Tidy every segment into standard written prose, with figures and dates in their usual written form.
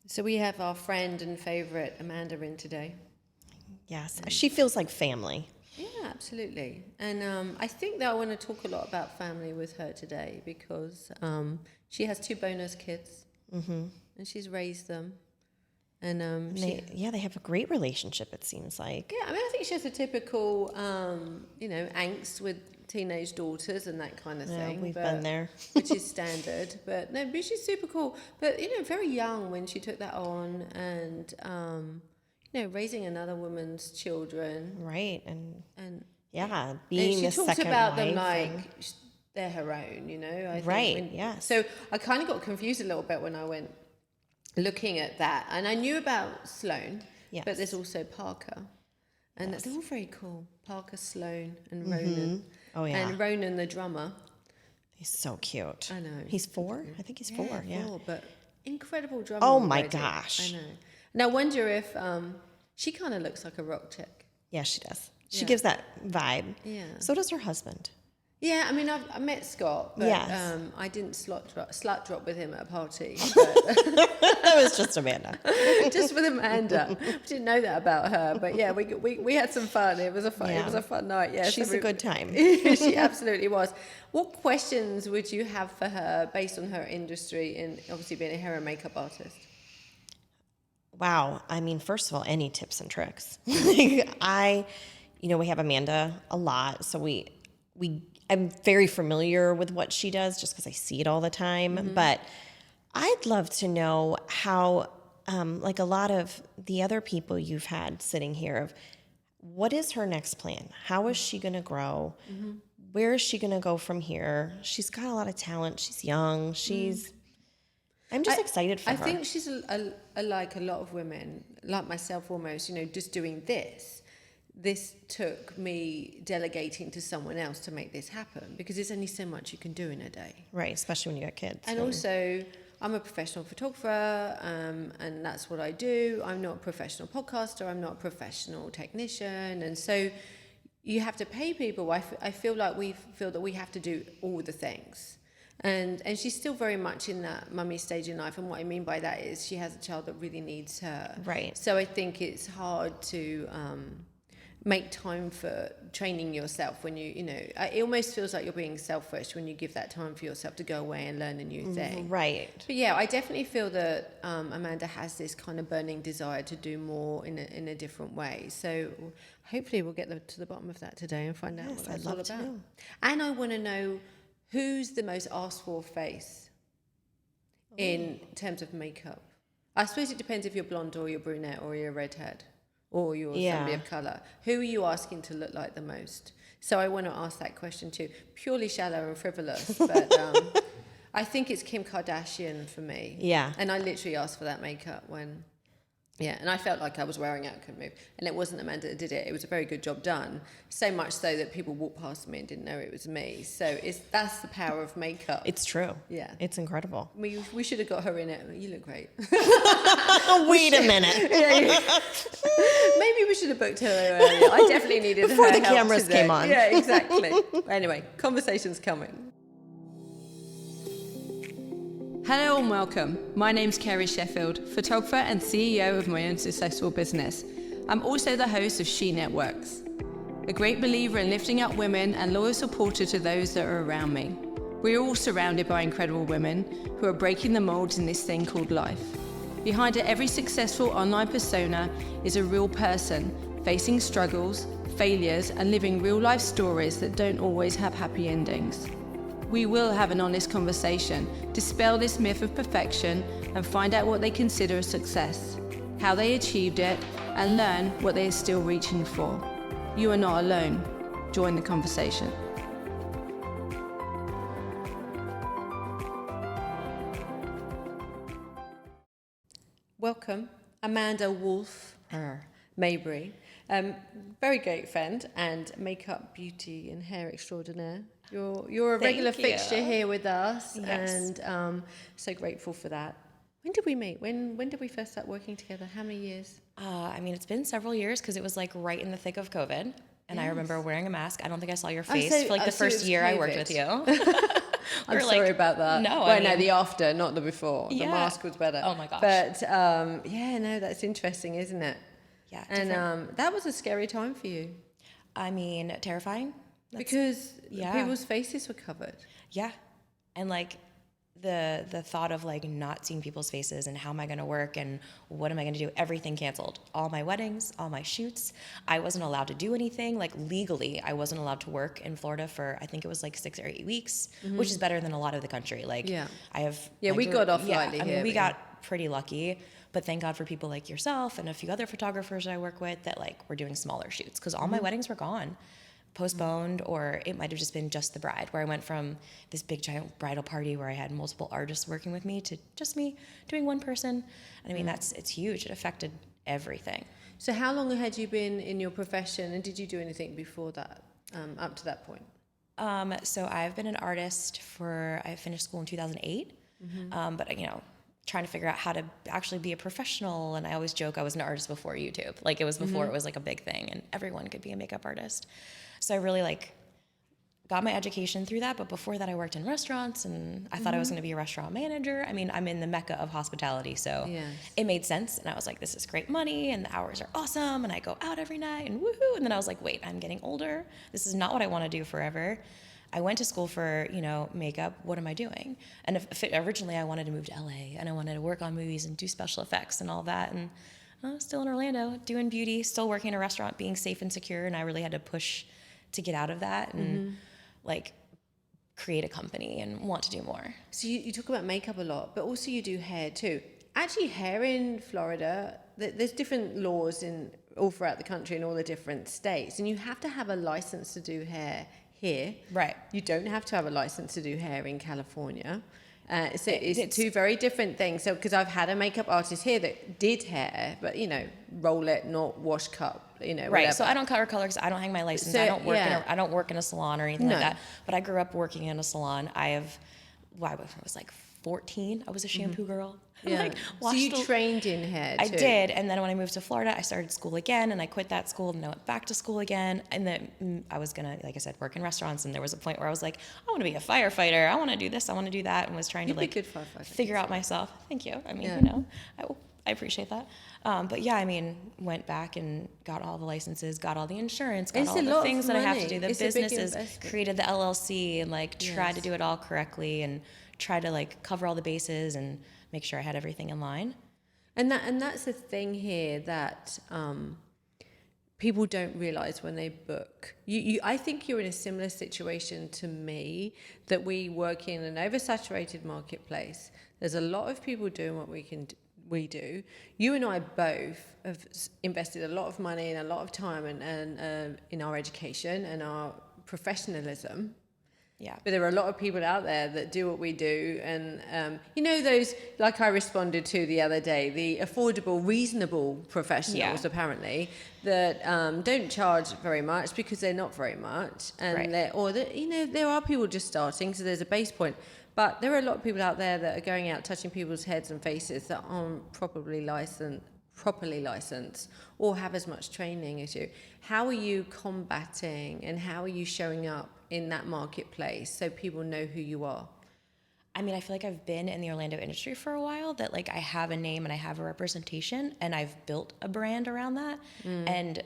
So we have our friend and favorite Amanda in today. Yes, she feels like family. Yeah, absolutely. And I think that I want to talk a lot about family with her today because she has 2 bonus kids, and she's raised them. And they have a great relationship, it seems like. yeah, I mean, I think she has a typical, angst with teenage daughters and that kind of thing. We've been there. Which is standard. But no, but she's super cool. But, very young when she took that on and, raising another woman's children. Right, and And being she the talks second about them wife like and- they're her own, I think Right, yes. So I kind of got confused a little bit when I went looking at that. And I knew about Sloane, Yes. but there's also Parker. And they're all very cool. Parker, Sloane, and Ronan. Oh, yeah. And Ronan, the drummer. He's so cute. I know. He's 4? I think he's 4, yeah. 4, but incredible drummer. Oh, my already. gosh. I know. And I wonder if she kind of looks like a rock chick. Yeah, she does. She Yeah. gives that vibe. Yeah. So does her husband. Yeah, I mean, I met Scott, but Yes. I didn't slut drop with him at a party. That was just Amanda. Just with Amanda. I didn't know that about her, but yeah, we had some fun. It was a fun night. Yeah, She's a good time. She absolutely was. What questions would you have for her based on her industry and obviously being a hair and makeup artist? Wow. I mean, first of all, any tips and tricks. We have Amanda a lot, so I'm very familiar with what she does just because I see it all the time. But I'd love to know how, like a lot of the other people you've had sitting here, of what is her next plan? How is she going to grow? Where is she going to go from here? She's got a lot of talent. She's young. I'm just excited for her. I think she's like a lot of women, like myself almost, just doing this. This took me delegating to someone else to make this happen because there's only so much you can do in a day. Right, especially when you got kids. And also, I'm a professional photographer, and that's what I do. I'm not a professional podcaster. I'm not a professional technician. And so you have to pay people. I feel like we feel that we have to do all the things. And she's still very much in that mummy stage in life. And what I mean by that is she has a child that really needs her. Right. So I think it's hard to make time for training yourself when it almost feels like you're being selfish when you give that time for yourself to go away and learn a new thing. Right. But yeah, I definitely feel that Amanda has this kind of burning desire to do more in a different way. So hopefully we'll get to the bottom of that today and find out what that's all about. To know. And I want to know who's the most asked for face in terms of makeup. I suppose it depends if you're blonde or you're brunette or you're redhead. Or you're somebody of colour. Who are you asking to look like the most? So I want to ask that question too. Purely shallow and frivolous, but I think it's Kim Kardashian for me. Yeah. And I literally asked for that makeup and I felt like I was wearing out, couldn't move. And it wasn't Amanda that did it. It was a very good job done. So much so that people walked past me and didn't know it was me. So that's the power of makeup. It's true. Yeah. It's incredible. We should have got her in it. You look great. Wait a minute. Maybe we should have booked her earlier. I definitely needed Before her the help cameras today. came on. Yeah, exactly. Anyway, conversation's coming. Hello and welcome. My name's Carey Sheffield, photographer and CEO of my own successful business. I'm also the host of SheNETWorks, a great believer in lifting up women and loyal supporter to those that are around me. We're all surrounded by incredible women who are breaking the molds in this thing called life. Behind every successful online persona is a real person facing struggles, failures, and living real life stories that don't always have happy endings. We will have an honest conversation, dispel this myth of perfection, and find out what they consider a success, how they achieved it, and learn what they are still reaching for. You are not alone. Join the conversation. Welcome, Amanda Wolf Mabry. Very great friend and makeup, beauty, and hair extraordinaire. You're a regular fixture here with us, yes. And so grateful for that. When did we meet? When did we first start working together? How many years? It's been several years because it was like right in the thick of COVID. And I remember wearing a mask. I don't think I saw your face for like the first year I worked with you. I'm Or, sorry about that. No, well, no, the after, not the before. The Yeah. mask was better. Oh my gosh. But yeah, no, that's interesting, isn't it? Yeah. And that was a scary time for you I mean, terrifying. because yeah. people's faces were covered. Yeah. And like the thought of like not seeing people's faces and how am I going to work and what am I going to do? Everything canceled. All my weddings, all my shoots. I wasn't allowed to do anything. Like legally, I wasn't allowed to work in Florida for, I think it was like 6 or 8 weeks, which is better than a lot of the country. Like I have. Yeah, we got off lightly I mean, here. we got pretty lucky. But thank God for people like yourself and a few other photographers I work with that like were doing smaller shoots because all my weddings were gone, postponed, or it might have just been just the bride, where I went from this big giant bridal party where I had multiple artists working with me to just me doing one person. And I mean, it's huge. It affected everything. So how long had you been in your profession, and did you do anything before that, up to that point? So I've been an artist I finished school in 2008, but you know, trying to figure out how to actually be a professional. And I always joke I was an artist before YouTube. Like it was before it was like a big thing and everyone could be a makeup artist. So I really like got my education through that. But before that I worked in restaurants and I thought I was going to be a restaurant manager. I mean, I'm in the mecca of hospitality. So it made sense. And I was like, this is great money and the hours are awesome. And I go out every night and woohoo. And then I was like, wait, I'm getting older. This is not what I want to do forever. I went to school for, you know, makeup. What am I doing? And originally I wanted to move to LA and I wanted to work on movies and do special effects and all that. And I was still in Orlando doing beauty, still working in a restaurant, being safe and secure. And I really had to push to get out of that and like create a company and want to do more. So you talk about makeup a lot, but also you do hair too. Actually, hair in Florida, there's different laws in all throughout the country in all the different states. And you have to have a license to do hair here. Right. You don't have to have a license to do hair in California. So it's two very different things. So because I've had a makeup artist here that did hair, but you know, roll it, not wash cut, you know. Right. Whatever. So I don't color because I don't hang my license. So, I don't work in a salon or anything No. like that. But I grew up working in a salon. I was like 14. I was a shampoo girl. Yeah. Like, so you trained in hair too? I did. And then when I moved to Florida, I started school again and I quit that school and I went back to school again. And then I was going to, like I said, work in restaurants. And there was a point where I was like, I want to be a firefighter. I want to do this. I want to do that. And was trying to like figure out myself. Thank you. I mean, you know, I appreciate that. But yeah, I mean, went back and got all the licenses, got all the insurance, got all the things that I have to do. The businesses, created the LLC and like tried to do it all correctly and try to like cover all the bases and make sure I had everything in line. And that's the thing here that people don't realize when they book. I think you're in a similar situation to me, that we work in an oversaturated marketplace. There's a lot of people doing what we do. You and I both have invested a lot of money and a lot of time and in our education and our professionalism. Yeah. But there are a lot of people out there that do what we do. And, you know, those, like I responded to the other day, the affordable, reasonable professionals, apparently, that don't charge very much because they're not very much. And you know, there are people just starting, so there's a base point. But there are a lot of people out there that are going out touching people's heads and faces that aren't properly licensed or have as much training as you. How are you combating and how are you showing up in that marketplace so people know who you are? I mean, I feel like I've been in the Orlando industry for a while, that like I have a name and I have a representation and I've built a brand around that and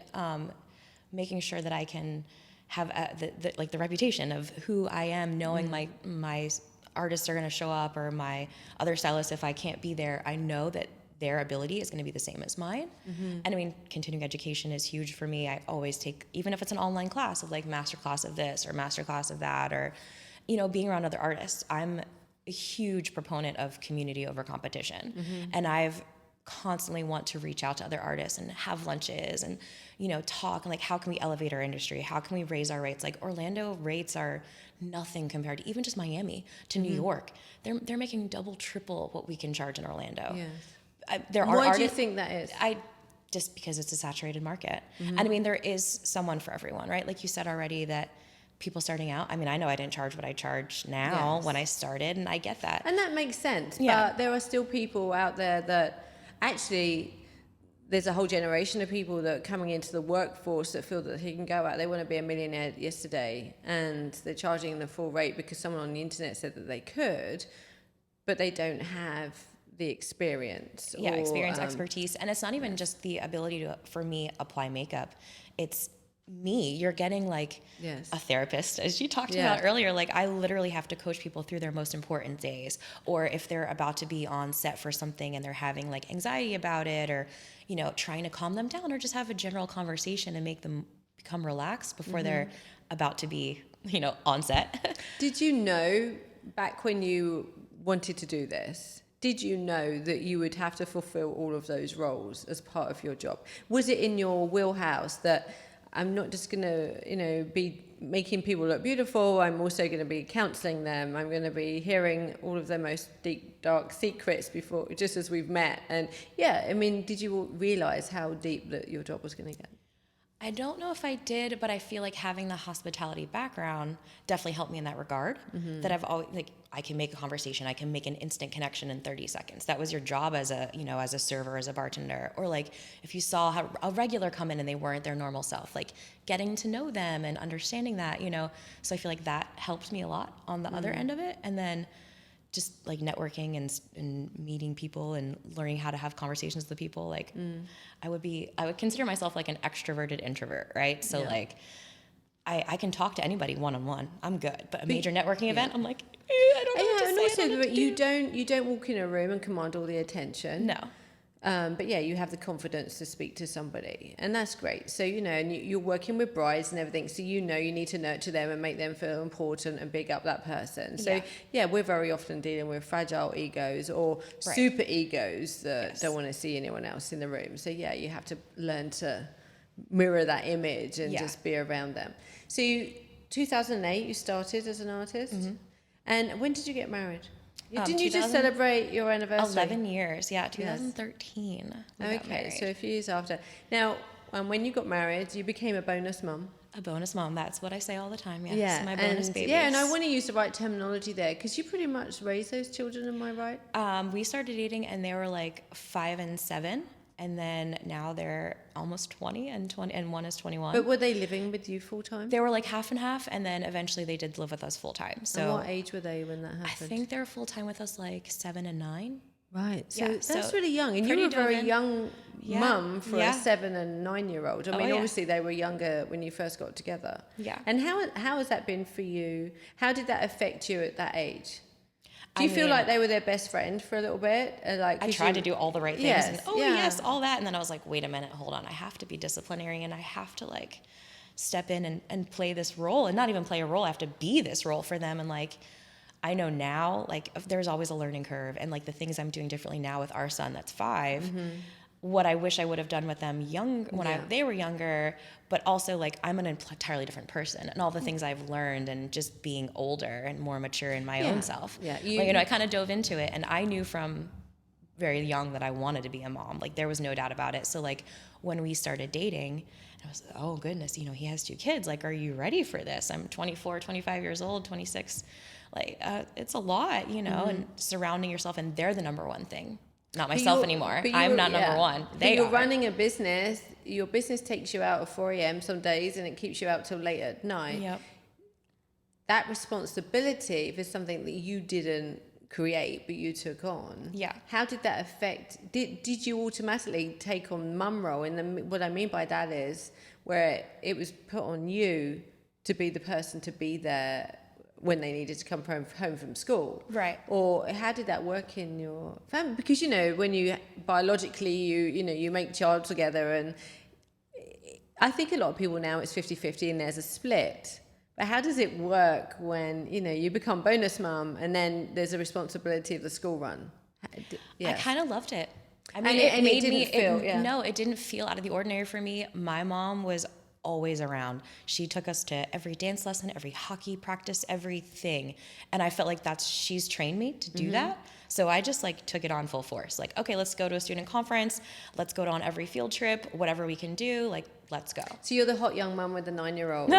making sure that I can have the reputation of who I am, knowing my artists are going to show up or my other stylists, if I can't be there, I know that their ability is going to be the same as mine. And I mean, continuing education is huge for me. I always take, even if it's an online class of like master class of this or master class of that, or, you know, being around other artists. I'm a huge proponent of community over competition. And I've constantly want to reach out to other artists and have lunches and, you know, talk and like, how can we elevate our industry? How can we raise our rates? Like Orlando rates are nothing compared to even just Miami to New York. They're making double, triple what we can charge in Orlando. Yes. Why do you think that is? Just because it's a saturated market. And I mean, there is someone for everyone, right? Like you said already, that people starting out, I mean, I know I didn't charge what I charge now when I started, and I get that. And that makes sense. Yeah. But there are still people out there that actually there's a whole generation of people that are coming into the workforce that feel that they can go out, they want to be a millionaire yesterday, and they're charging the full rate because someone on the internet said that they could, but they don't have the experience. Yeah, experience, expertise. And it's not even just the ability to, for me, apply makeup. It's me. You're getting like a therapist, as you talked about earlier. Like, I literally have to coach people through their most important days, or if they're about to be on set for something and they're having like anxiety about it, or, you know, trying to calm them down, or just have a general conversation and make them become relaxed before they're about to be, you know, on set. Did you know back when you wanted to do this, did you know that you would have to fulfill all of those roles as part of your job? Was it in your wheelhouse that I'm not just going to, you know, be making people look beautiful, I'm also going to be counseling them, I'm going to be hearing all of their most deep, dark secrets before, just as we've met? And yeah, I mean, did you realize how deep that your job was going to get? I don't know if I did, but I feel like having the hospitality background definitely helped me in that regard. That I've always, like, I can make a conversation, I can make an instant connection in 30 seconds. That was your job as a, you know, as a server, as a bartender, or like if you saw how a regular come in and they weren't their normal self, like getting to know them and understanding that, you know. So I feel like that helped me a lot on the other end of it. And then just like networking and meeting people and learning how to have conversations with people. Like I would consider myself like an extroverted introvert, right? So like I can talk to anybody one-on-one. I'm good. But a major networking event, I'm like, I don't know what to say. And also, but you don't walk in a room and command all the attention. No. But yeah, you have the confidence to speak to somebody, and that's great. So, you know, and you're working with brides and everything, so you know you need to nurture them and make them feel important and big up that person. So yeah, we're very often dealing with fragile egos or super egos that don't want to see anyone else in the room. So yeah, you have to learn to mirror that image and just be around them. So 2008 you started as an artist, and when did you get married? Didn't you just celebrate your anniversary? 11 years, 2013. Okay, so a few years after. Now, when you got married, you became a bonus mum. A bonus mom, that's what I say all the time, my bonus babies. Yeah, and I want to use the right terminology there, because you pretty much raised those children, am I right? We started dating and they were like 5 and 7. And then now they're almost 20 and one is 21. But were they living with you full time? They were like half and half, and then eventually they did live with us full time. So and what age were they when that happened? I think they were full time with us like 7 and 9. Right. So that's really young. And you were a very young mum for a 7 and 9-year-old. I mean, obviously they were younger when you first got together. Yeah. And how has that been for you? How did that affect you at that age? Do you feel like they were their best friend for a little bit? Like, I tried to do all the right things and all that. And then I was like, wait a minute, hold on. I have to be disciplinary and I have to like step in and play this role, and not even play a role. I have to be this role for them. And like, I know now, like there's always a learning curve, and like the things I'm doing differently now with our son that's 5, what I wish I would have done with them when they were younger, but also like I'm an entirely different person, and all the things I've learned and just being older and more mature in my own self. Yeah. You know, I kind of dove into it, and I knew from very young that I wanted to be a mom. Like there was no doubt about it. So like when we started dating, I was like, oh goodness, you know, he has 2 kids. Like, are you ready for this? I'm 24, 25 years old, 26. Like, it's a lot, you know, and surrounding yourself, and they're the number one thing. Not myself anymore. I'm not number one. You're running a business. Your business takes you out at 4 a.m. some days, and it keeps you out till late at night. Yep. That responsibility, if it's something that you didn't create but you took on, how did that affect? Did you automatically take on mum role? And what I mean by that is where it was put on you to be the person to be there when they needed to come home from school, right? Or how did that work in your family? Because you know, when you biologically you make child together, and I think a lot of people now it's 50-50 and there's a split. But how does it work when you become bonus mum and then there's a responsibility of the school run? I kind of loved it. I mean, it didn't feel out of the ordinary for me. My mom was always around. She took us to every dance lesson, every hockey practice, everything. And I felt like she's trained me to do that. So I just like took it on full force. Like, okay, let's go to a student conference. Let's go on every field trip, whatever we can do. Like, let's go. So you're the hot young mum with the 9-year-old.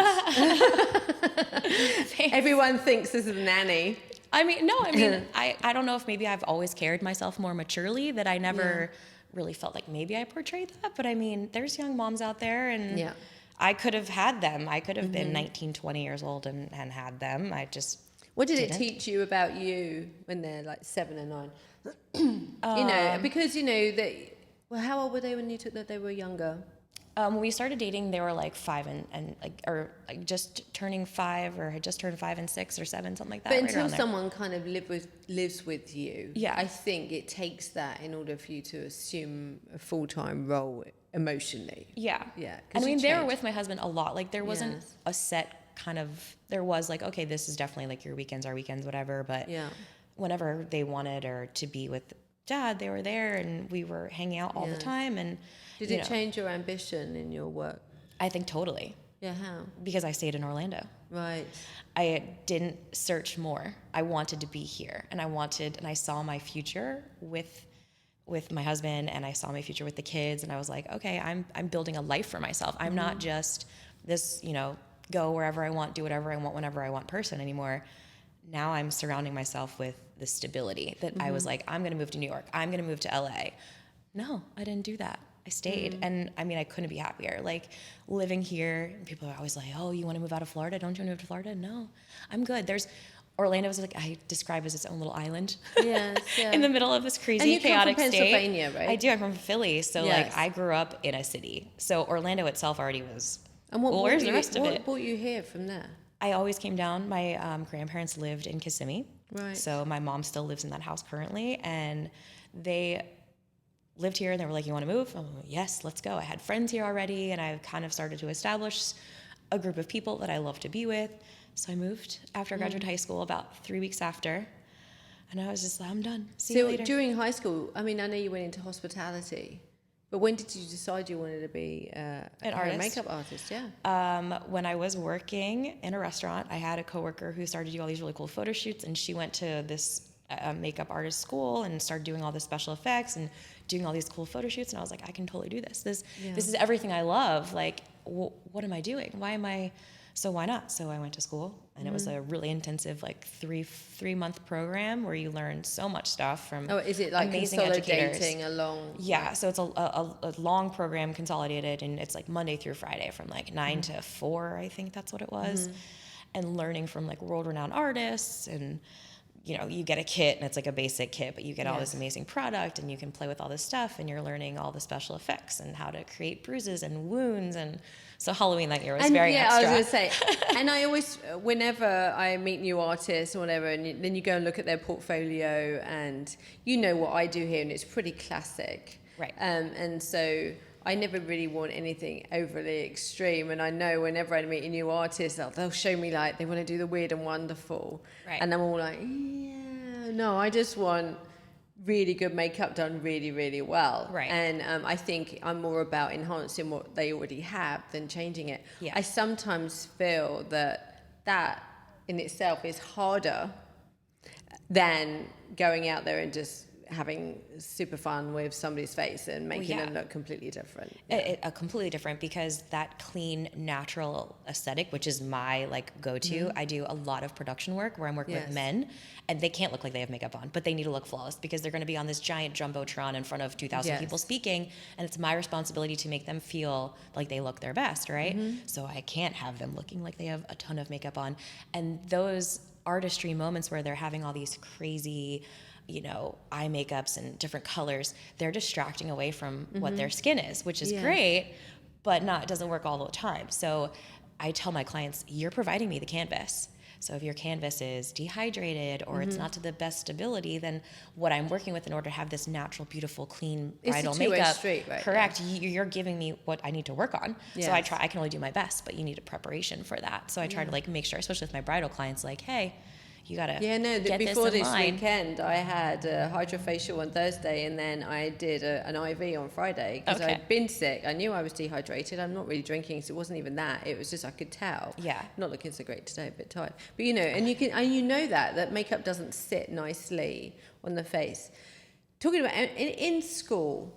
Everyone thinks this is a nanny. I mean, I don't know if maybe I've always carried myself more maturely, that I never really felt like maybe I portrayed that, but I mean, there's young moms out there, and Yeah. I could have had them. I could have been 19, 20 years old and had them. I just What did didn't. it teach you about you when they're like 7 and 9? You know, because you know that. Well, how old were they when you took that? They were younger. When we started dating, they were like 5 and like, or like just turning 5, or had just turned 5 and 6 or 7, something like that. But right until around there. someone kind of lives with you, Yeah. I think it takes that in order for you to assume a full-time role emotionally. Yeah. Yeah, 'cause And I you mean, they were change. with my husband a lot. Like there wasn't Yes. a set kind of, there was like, okay, this is definitely like your weekends, our weekends, whatever. But Yeah. whenever they wanted or to be with dad, they were there, and we were hanging out all the Yes. time. And Did you it know, change your ambition in your work? I think totally, Yeah, how? because I stayed in Orlando. Right. I didn't search more. I wanted to be here, and I saw my future with my husband, and I saw my future with the kids, and I was like, okay, I'm building a life for myself. I'm not just this, you know, go wherever I want, do whatever I want, whenever I want person anymore. Now I'm surrounding myself with the stability that I was like, I'm going to move to New York. I'm going to move to LA. No, I didn't do that. I stayed. And I mean, I couldn't be happier. Like living here, people are always like, oh, you want to move out of Florida? Don't you want to move to Florida? No, I'm good. Orlando is like, I describe as its own little island. Yes, yeah. In the middle of this crazy, And you come from chaotic state. Pennsylvania, right? I do. I'm from Philly. So Yes. like I grew up in a city. So Orlando itself already was, And what well, brought where's you, the rest of what it? brought you here from there? I always came down. My grandparents lived in Kissimmee. Right. So my mom still lives in that house currently. And they lived here, and they were like, you want to move? I'm like, yes, let's go. I had friends here already, and I kind of started to establish a group of people that I love to be with. So I moved after I graduated high school, about 3 weeks after. And I was just like, I'm done. See you So later. during high school, I mean, I know you went into hospitality, but when did you decide you wanted to be An a artist. makeup artist? Yeah. When I was working in a restaurant, I had a coworker who started to do all these really cool photo shoots, and she went to this makeup artist school and started doing all the special effects and doing all these cool photo shoots. And I was like, I can totally do this. This is everything I love. Like, what am I doing? So why not? So I went to school, and it was a really intensive, like three-month program where you learn so much stuff from Is it like amazing consolidating educators. along? Yeah, so it's a long program, consolidated, and it's like Monday through Friday from like 9 to 4, I think that's what it was, and learning from like world-renowned artists. And you know, you get a kit, and it's like a basic kit, but you get all this amazing product, and you can play with all this stuff, and you're learning all the special effects and how to create bruises and wounds. And so Halloween that year was very extra. I was going to say, and I always, whenever I meet new artists or whatever, and then you go and look at their portfolio, and you know what I do here, and it's pretty classic. Right. And so I never really want anything overly extreme. And I know whenever I meet a new artist, they'll show me like they want to do the weird and wonderful. Right. And I'm all like, yeah, no, I just want really good makeup done really, really well. Right. And I think I'm more about enhancing what they already have than changing it. Yeah. I sometimes feel that in itself is harder than going out there and just having super fun with somebody's face and making them look completely different. Completely different, because that clean, natural aesthetic, which is my like go-to. I do a lot of production work where I'm working with men, and they can't look like they have makeup on, but they need to look flawless because they're going to be on this giant jumbotron in front of 2,000 people speaking, and it's my responsibility to make them feel like they look their best, right? So I can't have them looking like they have a ton of makeup on. And those artistry moments where they're having all these crazy, you know, eye makeups and different colors, they're distracting away from what their skin is, which is great, but it doesn't work all the time. So I tell my clients, you're providing me the canvas. So if your canvas is dehydrated or it's not to the best stability, then what I'm working with in order to have this natural, beautiful, clean bridal It's a two-way makeup, street, right? correct, you're giving me what I need to work on. Yes. So I can only do my best, but you need a preparation for that. So I try to like make sure, especially with my bridal clients, like, hey, you gotta get before this line. weekend I had a hydrofacial on Thursday, and then I did an IV on Friday because Okay. I'd been sick. I knew I was dehydrated. I'm not really drinking, so it wasn't even that. It was just I could tell. Yeah. Not looking so great today, a bit tired. But you know, and you know that makeup doesn't sit nicely on the face. Talking about in school.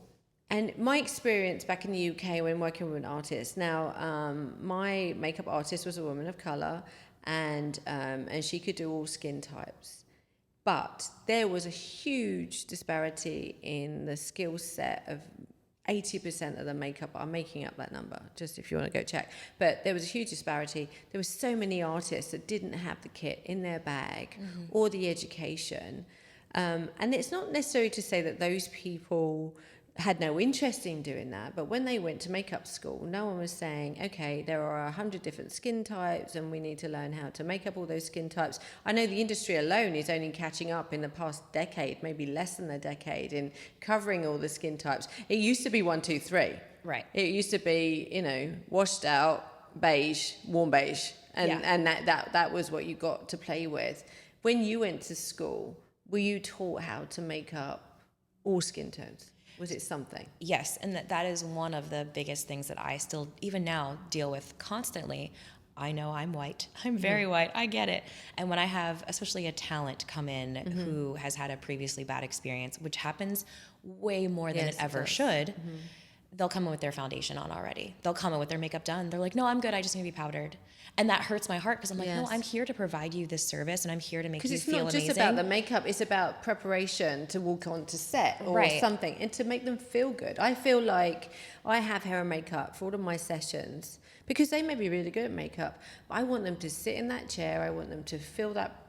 And my experience back in the UK when working with an artist. Now, my makeup artist was a woman of colour, and she could do all skin types. But there was a huge disparity in the skill set of 80% of the makeup. I'm making up that number, just if you want to go check. But there was a huge disparity. There were so many artists that didn't have the kit in their bag or the education. And it's not necessarily to say that those people had no interest in doing that, but when they went to makeup school, no one was saying, okay, there are 100 different skin types and we need to learn how to make up all those skin types. I know the industry alone is only catching up in the past decade, maybe less than a decade, in covering all the skin types. It used to be 1, 2, 3. Right. It used to be, washed out, beige, warm beige, and that was what you got to play with. When you went to school, were you taught how to make up all skin tones? Was it something? Yes, and that is one of the biggest things that I still, even now, deal with constantly. I know I'm white. I'm very white. I get it. And when I have, especially a talent come in who has had a previously bad experience, which happens way more than it ever should, they'll come in with their foundation on already. They'll come in with their makeup done. They're like, no, I'm good. I just need to be powdered. And that hurts my heart because I'm like, no, I'm here to provide you this service and I'm here to make you feel amazing. Because it's not just about the makeup, it's about preparation to walk onto set or something and to make them feel good. I feel like I have hair and makeup for all of my sessions because they may be really good at makeup, but I want them to sit in that chair. I want them to feel that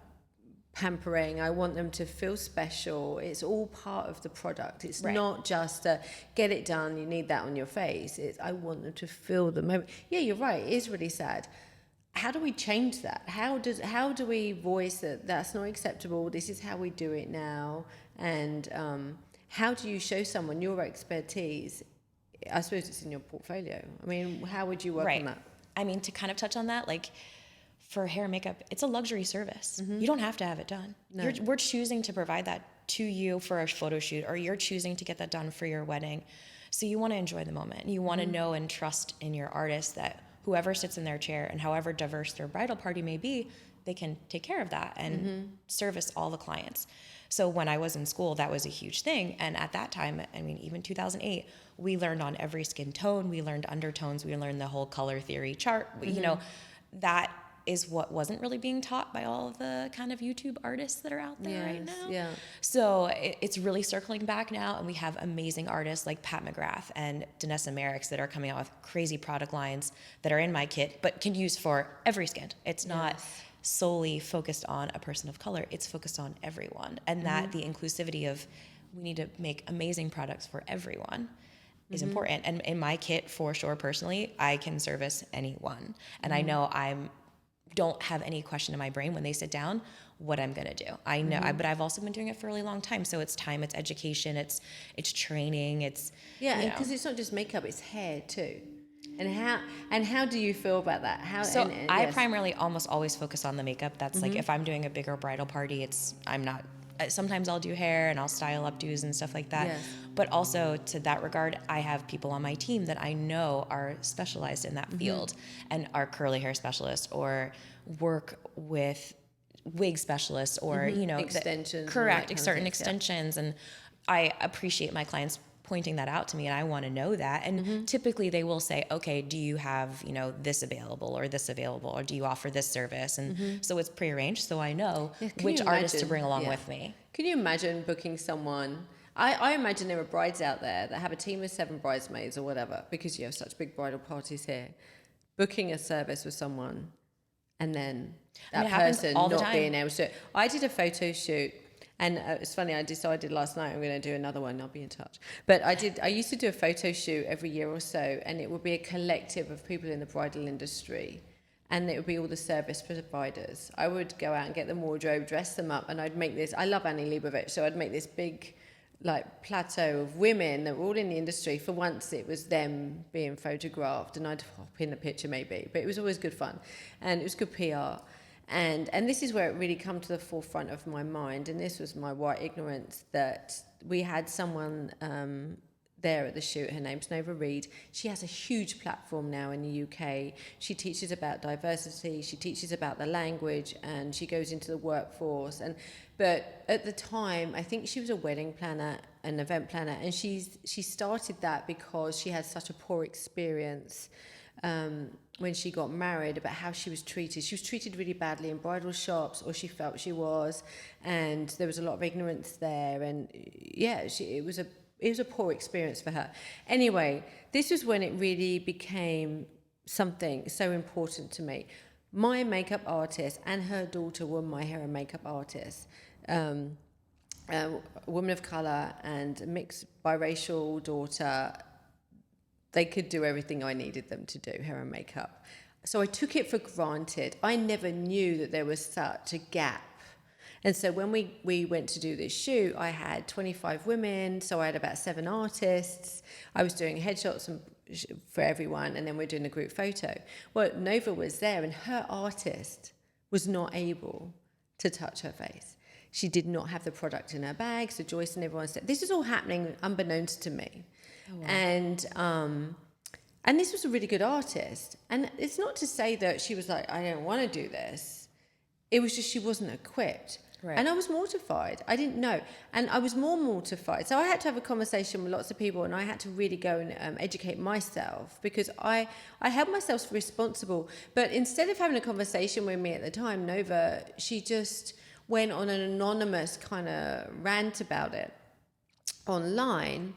pampering. I want them to feel special. It's all part of the product. It's not just get it done, you need that on your face. I want them to feel the moment. Yeah, you're right. It is really sad. How do we change that? How do we voice that that's not acceptable? This is how we do it now. And how do you show someone your expertise? I suppose it's in your portfolio. I mean, how would you work on that? I mean, to kind of touch on that, like for hair and makeup, it's a luxury service. You don't have to have it done. No. We're choosing to provide that to you for a photo shoot, or you're choosing to get that done for your wedding. So you want to enjoy the moment. You want to know and trust in your artist that whoever sits in their chair and however diverse their bridal party may be, they can take care of that and service all the clients. So when I was in school, that was a huge thing. And at that time, I mean, even 2008, we learned on every skin tone, we learned undertones, we learned the whole color theory chart. You know, that is what wasn't really being taught by all of the kind of YouTube artists that are out there right now. Yeah. So it's really circling back now, and we have amazing artists like Pat McGrath and Danessa Merrick's that are coming out with crazy product lines that are in my kit, but can use for every skin. It's not solely focused on a person of color. It's focused on everyone. And that the inclusivity of we need to make amazing products for everyone is important. And in my kit, for sure, personally, I can service anyone. And I know don't have any question in my brain when they sit down what I'm gonna do. I know, but I've also been doing it for a really long time. So it's time, it's education, it's training, it's because it's not just makeup, it's hair too. And how do you feel about that? I primarily almost always focus on the makeup. That's like if I'm doing a bigger bridal party, sometimes I'll do hair and I'll style updos and stuff like that. Yes. But also to that regard, I have people on my team that I know are specialized in that field and are curly hair specialists or work with wig specialists or, extensions. Correct. Certain extensions. And I appreciate my clients pointing that out to me and I want to know that. And typically they will say, okay, do you have, this available or this available, or do you offer this service? And so it's prearranged. So I know which artists to bring along with me. Can you imagine booking someone? I imagine there are brides out there that have a team of 7 bridesmaids or whatever, because you have such big bridal parties here, booking a service with someone and then that person not being able to. I did a photo shoot. And it's funny, I decided last night I'm going to do another one. I'll be in touch. But I used to do a photo shoot every year or so, and it would be a collective of people in the bridal industry. And it would be all the service providers. I would go out and get them wardrobe, dress them up, and I'd make this. I love Annie Leibovitz, so I'd make this big plateau of women that were all in the industry. For once, it was them being photographed, and I'd hop in the picture maybe. But it was always good fun, and it was good PR. And this is where it really come to the forefront of my mind, and this was my white ignorance, that we had someone there at the shoot. Her name's Nova Reid. She has a huge platform now in the UK. She teaches about diversity, she teaches about the language, and she goes into the workforce. But at the time, I think she was a wedding planner, an event planner, and she started that because she had such a poor experience when she got married, about how she was treated. She was treated really badly in bridal shops, or she felt she was, and there was a lot of ignorance there. And yeah, it was a poor experience for her. Anyway, this was when it really became something so important to me. My makeup artist and her daughter were my hair and makeup artists. A woman of colour and a mixed biracial daughter. They could do everything I needed them to do, hair and makeup. So I took it for granted. I never knew that there was such a gap. And so when we went to do this shoot, I had 25 women, so I had about 7 artists. I was doing headshots for everyone, and then we're doing a group photo. Well, Nova was there, and her artist was not able to touch her face. She did not have the product in her bag, so Joyce and everyone said, this is all happening unbeknownst to me. Oh, wow. And this was a really good artist. And it's not to say that she was like, I don't want to do this. It was just she wasn't equipped. Right. And I was mortified. I didn't know. And I was more mortified. So I had to have a conversation with lots of people, and I had to really go and educate myself, because I held myself responsible. But instead of having a conversation with me at the time, Nova, she just went on an anonymous kind of rant about it online.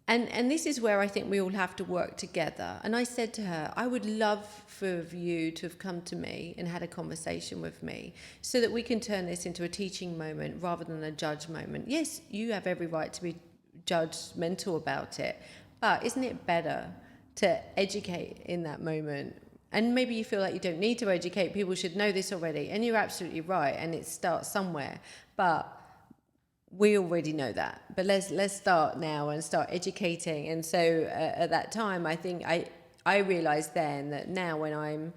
And this is where I think we all have to work together. And I said to her, I would love for you to have come to me and had a conversation with me, so that we can turn this into a teaching moment rather than a judge moment. Yes, you have every right to be judgmental about it, but isn't it better to educate in that moment? And maybe you feel like you don't need to educate, people should know this already. And you're absolutely right, and it starts somewhere. But we already know that, but let's start now and start educating. And so at that time, I think I realized then that now when I'm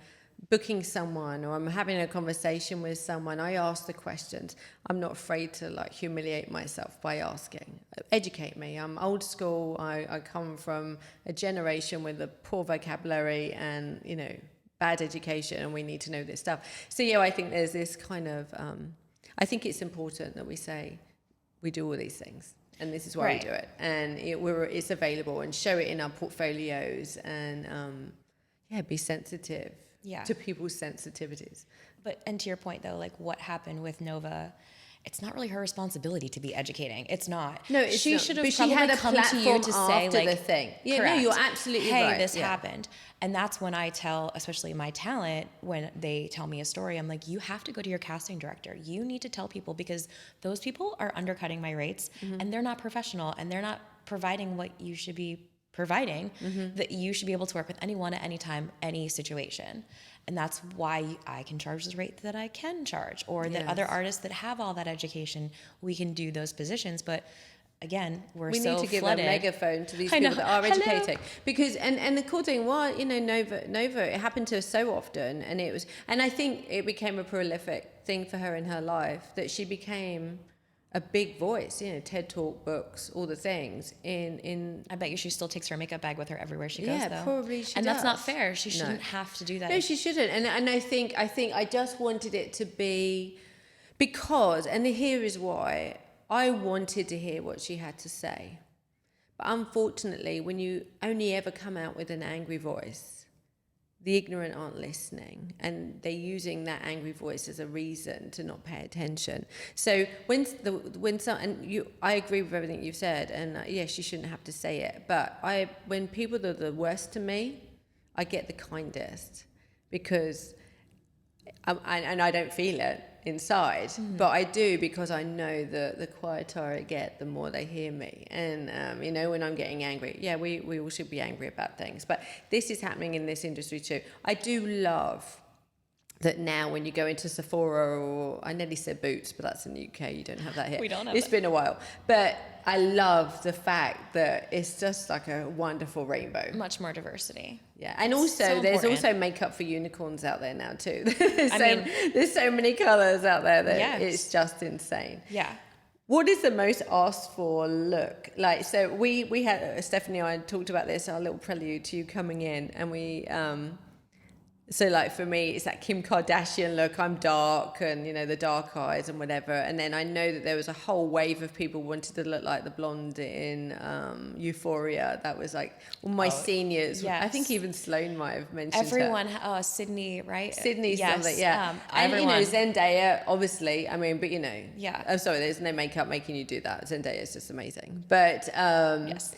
booking someone or I'm having a conversation with someone, I ask the questions. I'm not afraid to like humiliate myself by asking. Educate me. I'm old school. I come from a generation with a poor vocabulary and, you know, bad education, and we need to know this stuff. So yeah, I think there's this kind of, I think it's important that we say, we do all these things, and this is why we do it, and it's available, and show it in our portfolios, and be sensitive to people's sensitivities. And to your point though, like what happened with Nova, it's not really her responsibility to be educating. It's not. No, it's she not. should have but probably she had a come to you to say like the thing. Yeah, correct. No, you're absolutely right. Hey, this happened. And that's when I tell, especially my talent, when they tell me a story, I'm like, you have to go to your casting director. You need to tell people, because those people are undercutting my rates, and they're not professional, and they're not providing what you should be providing, that you should be able to work with anyone at any time, any situation. And that's why I can charge the rate that I can charge, or that other artists that have all that education, we can do those positions. But again, we need to give flooded. a megaphone to these people that are educating. Because and the cool thing was, you know, Nova, it happened to her so often, and I think it became a prolific thing for her in her life, that she became a big voice, you know, TED Talk, books, all the things. I bet you she still takes her makeup bag with her everywhere she goes, though. Yeah, probably she does. And that's not fair. She shouldn't have to do that. No, she shouldn't. And I think I just wanted it to be, because, and here is why, I wanted to hear what she had to say. But unfortunately, when you only ever come out with an angry voice, the ignorant aren't listening, and they're using that angry voice as a reason to not pay attention. So I agree with everything you've said, and yes, you shouldn't have to say it. But when people are the worst to me, I get the kindest, because I don't feel it inside, but I do, because I know the quieter I get, the more they hear me. And you know, when I'm getting angry, we all should be angry about things, but this is happening in this industry too. I do love that now when you go into Sephora, or I nearly said Boots, but that's in the UK, you don't have that here. We don't have It's been a while, but I love the fact that it's just like a wonderful rainbow. Much more diversity. Yeah, and also so there's important. also makeup for unicorns out there now too. There's so many colors out there that it's just insane. Yeah. What is the most asked for look? Like, so we had, Stephanie and I talked about this, our little prelude to you coming in, and So like for me, it's that Kim Kardashian look. I'm dark and, you know, the dark eyes and whatever. And then I know that there was a whole wave of people wanted to look like the blonde in Euphoria. That was like all my seniors. yes. I think even Sloane might have mentioned Everyone, her. Sydney, right? Sydney, yes. something, yeah. And, you know, Zendaya, obviously, I mean, but, you know. Yeah. I'm sorry, there's no makeup making you do that. Zendaya is just amazing. But yes.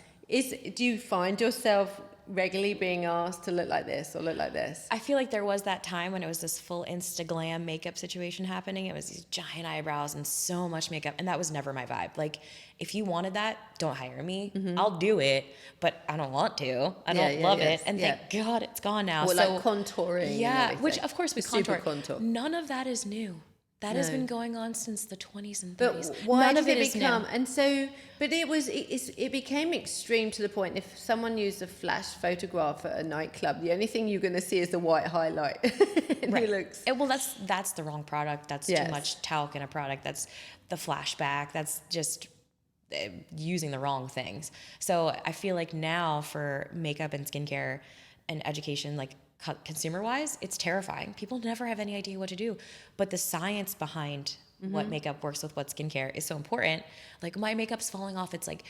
do you find yourself regularly being asked to look like this or look like this? I feel like there was that time when it was this full Insta-glam makeup situation happening. It was these giant eyebrows and so much makeup, and that was never my vibe. Like, if you wanted that, don't hire me. I'll do it, but I don't want to. I don't love it. And thank God it's gone now. Or like contouring. Yeah, which of course we Super contour. None of that is new. That has been going on since the 20s and 30s. But why None did of it it become? New. And so, but it became extreme to the point. If someone used a flash photograph at a nightclub, the only thing you're going to see is the white highlight. And Right. it looks. Well, that's the wrong product. That's too much talc in a product. That's the flashback. That's just using the wrong things. So I feel like now for makeup and skincare and education, like consumer wise, it's terrifying. People never have any idea what to do, but the science behind what makeup works with what skincare is so important. Like, my makeup's falling off. It's like,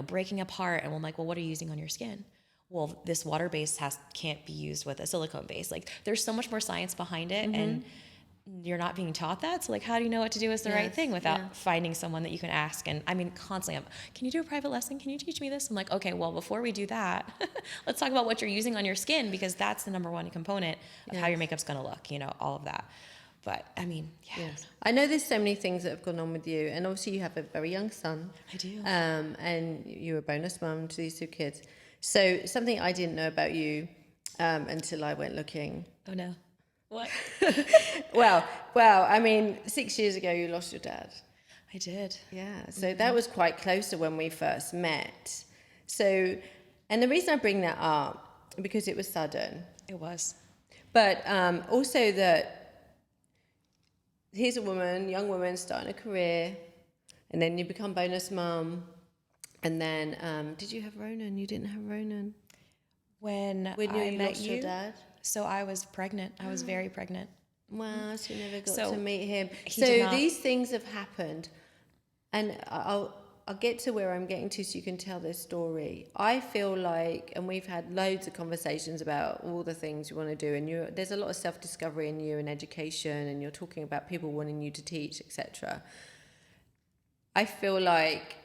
breaking apart. And I'm like, well, what are you using on your skin? Well, this water base can't be used with a silicone base. Like, there's so much more science behind it, and you're not being taught that. So like, how do you know what to do is the right thing without finding someone that you can ask? And I mean, constantly, can you do a private lesson? Can you teach me this? I'm like, okay, well, before we do that, let's talk about what you're using on your skin, because that's the number one component of how your makeup's going to look, you know, all of that. But I mean, I know there's so many things that have gone on with you, and obviously you have a very young son. I do. And you're a bonus mum to these two kids. So something I didn't know about you until I went looking. Oh no. What? Well, I mean, 6 years ago you lost your dad. I did. Yeah, so that was quite close to when we first met. So, and the reason I bring that up, because it was sudden. It was. But also that here's a young woman starting a career, and then you become bonus mum. And then, did you have Ronan? You didn't have Ronan? When you I met lost your dad? So I was pregnant. I was very pregnant. Wow, so you never got to meet him. He So did not. these things have happened, and I'll get to where I'm getting to so you can tell this story. I feel like, and we've had loads of conversations about all the things you want to do, and there's a lot of self-discovery in you and education, and you're talking about people wanting you to teach, etc. I feel like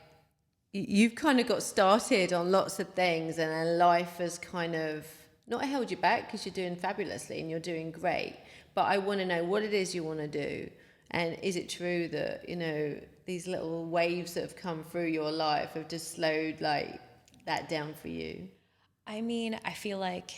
you've kind of got started on lots of things, and then life has kind of not held you back, because you're doing fabulously and you're doing great. But I want to know what it is you want to do. And is it true that, you know, these little waves that have come through your life have just slowed like that down for you? I mean, I feel like,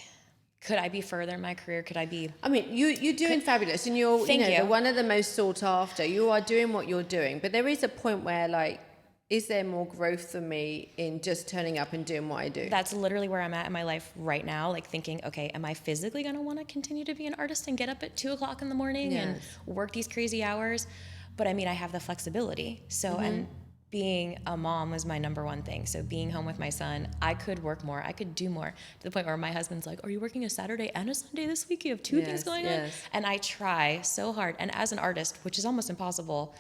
could I be further in my career? Could I be? I mean, you're doing fabulous, and you're one of the most sought after. You are doing what you're doing. But there is a point where, like, is there more growth for me in just turning up and doing what I do? That's literally where I'm at in my life right now. Like, thinking, okay, am I physically going to want to continue to be an artist and get up at 2:00 in the morning and work these crazy hours? But I mean, I have the flexibility. So, and being a mom was my number one thing. So being home with my son, I could work more. I could do more, to the point where my husband's like, are you working a Saturday and a Sunday this week? You have two things going on? And I try so hard. And as an artist, which is almost impossible,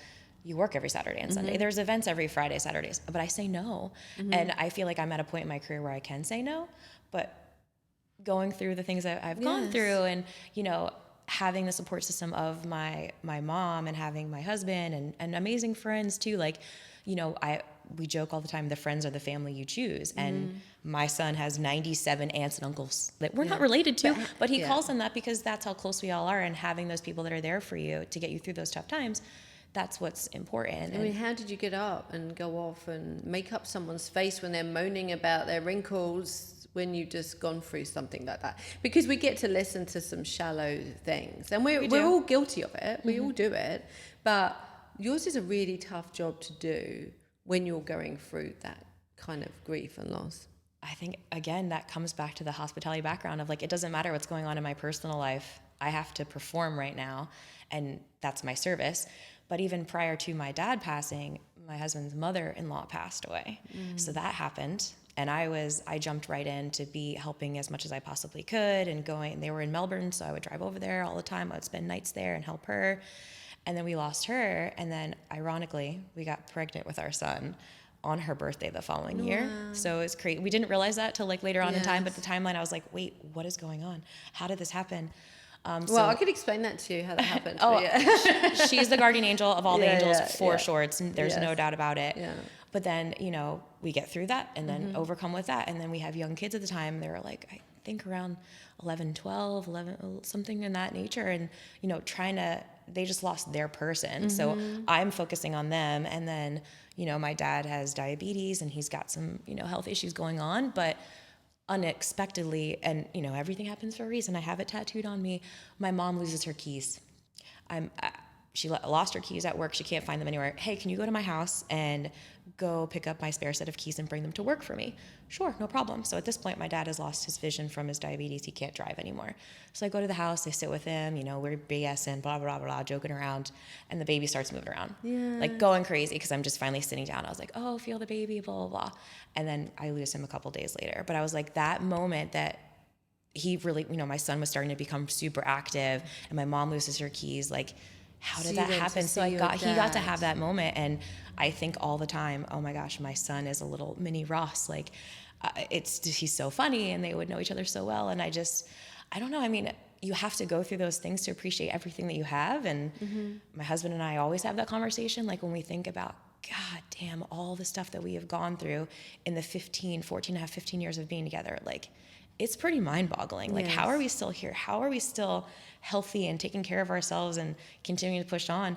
you work every Saturday and Sunday. There's events every Friday, Saturdays, but I say no. And I feel like I'm at a point in my career where I can say no, but going through the things that I've gone through, and, you know, having the support system of my mom, and having my husband and amazing friends too. Like, you know, we joke all the time, the friends are the family you choose. And my son has 97 aunts and uncles that we're not related to, but he calls them that because that's how close we all are. And having those people that are there for you to get you through those tough times, that's what's important. I mean, how did you get up and go off and make up someone's face when they're moaning about their wrinkles, when you've just gone through something like that? Because we get to listen to some shallow things, and we're all guilty of it. We all do it. But yours is a really tough job to do when you're going through that kind of grief and loss. I think, again, that comes back to the hospitality background of, like, it doesn't matter what's going on in my personal life. I have to perform right now, and that's my service. But even prior to my dad passing, my husband's mother-in-law passed away. So that happened. And I jumped right in to be helping as much as I possibly could and going. They were in Melbourne, so I would drive over there all the time. I would spend nights there and help her. And then we lost her. And then ironically, we got pregnant with our son on her birthday the following year. So it was crazy. We didn't realize that till like later on in time, but the timeline, I was like, wait, what is going on? How did this happen? Well, I could explain that to you, how that happened. She's the guardian angel of all the angels for sure. There's no doubt about it. Yeah. But then, we get through that and then overcome with that. And then we have young kids at the time. They were like, I think around 11, 12, 11, something in that nature. And, they just lost their person. So I'm focusing on them. And then, my dad has diabetes and he's got some, health issues going on, but unexpectedly, and everything happens for a reason. I have it tattooed on me. My mom loses her keys. She lost her keys at work. She can't find them anywhere. Hey, can you go to my house and go pick up my spare set of keys and bring them to work for me? Sure, no problem. So at this point, my dad has lost his vision from his diabetes. He can't drive anymore. So I go to the house. I sit with him. We're BSing, blah, blah, blah, blah, joking around. And the baby starts moving around. Like going crazy because I'm just finally sitting down. I was like, oh, feel the baby, blah, blah, blah. And then I lose him a couple days later. But I was like, that moment that he really, my son was starting to become super active and my mom loses her keys, like, how did that happen? So he got to have that moment. And I think all the time, oh my gosh, my son is a little mini Ross. Like he's so funny and they would know each other so well. And I don't know. I mean, you have to go through those things to appreciate everything that you have. And my husband and I always have that conversation. Like when we think about, God damn, all the stuff that we have gone through in the 15 years of being together, like it's pretty mind-boggling. Like, how are we still here? How are we still healthy and taking care of ourselves and continuing to push on?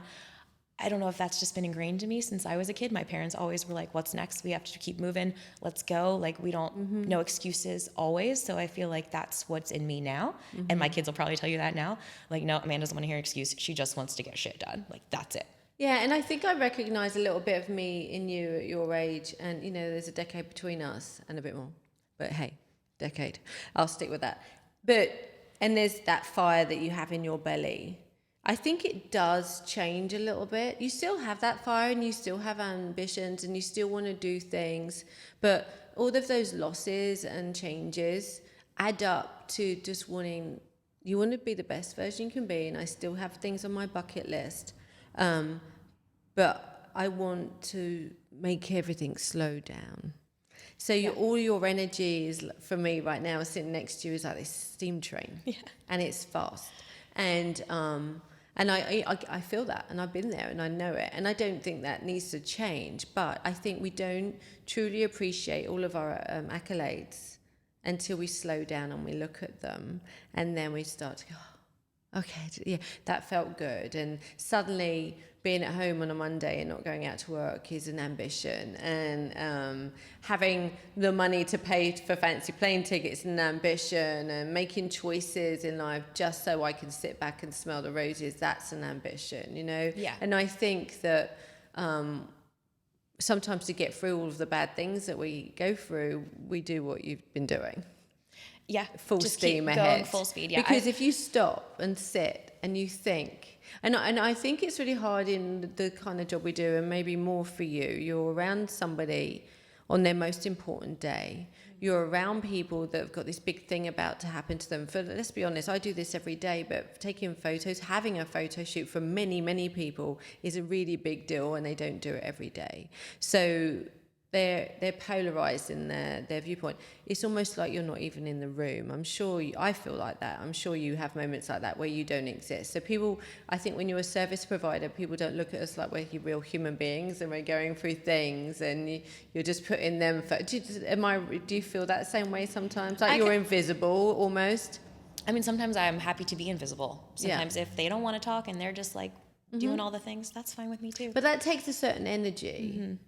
I don't know if that's just been ingrained to me since I was a kid. My parents always were like, what's next? We have to keep moving. Let's go. Like, we don't, no excuses always. So I feel like that's what's in me now. And my kids will probably tell you that now. Like, no, Amanda doesn't want to hear an excuse. She just wants to get shit done. Like, that's it. Yeah, and I think I recognize a little bit of me in you at your age. And, there's a decade between us and a bit more. But hey, decade. I'll stick with that. And there's that fire that you have in your belly. I think it does change a little bit. You still have that fire and you still have ambitions and you still want to do things. But all of those losses and changes add up to just you want to be the best version you can be. And I still have things on my bucket list. But I want to make everything slow down. So all your energy is, for me right now, sitting next to you is like this steam train, and it's fast, and I feel that, and I've been there, and I know it, and I don't think that needs to change. But I think we don't truly appreciate all of our accolades until we slow down and we look at them, and then we start to go, okay, that felt good, and suddenly being at home on a Monday and not going out to work is an ambition, and having the money to pay for fancy plane tickets is an ambition, and making choices in life just so I can sit back and smell the roses, that's an ambition, Yeah. And I think that sometimes to get through all of the bad things that we go through, we do what you've been doing. Yeah, full just steam keep ahead. Going full speed. Yeah, because if you stop and sit and you think, and I think it's really hard in the kind of job we do, and maybe more for you. You're around somebody on their most important day. You're around people that have got this big thing about to happen to them. Let's be honest, I do this every day, but taking photos, having a photo shoot for many, many people is a really big deal, and they don't do it every day. So they're polarized in their viewpoint. It's almost like you're not even in the room. I feel like that. I'm sure you have moments like that where you don't exist. So people, I think when you're a service provider, people don't look at us like we're real human beings and we're going through things and you're just putting them do you feel that same way sometimes? Like you're invisible almost? I mean, sometimes I'm happy to be invisible. Sometimes if they don't want to talk and they're just like doing all the things, that's fine with me too. But that takes a certain energy.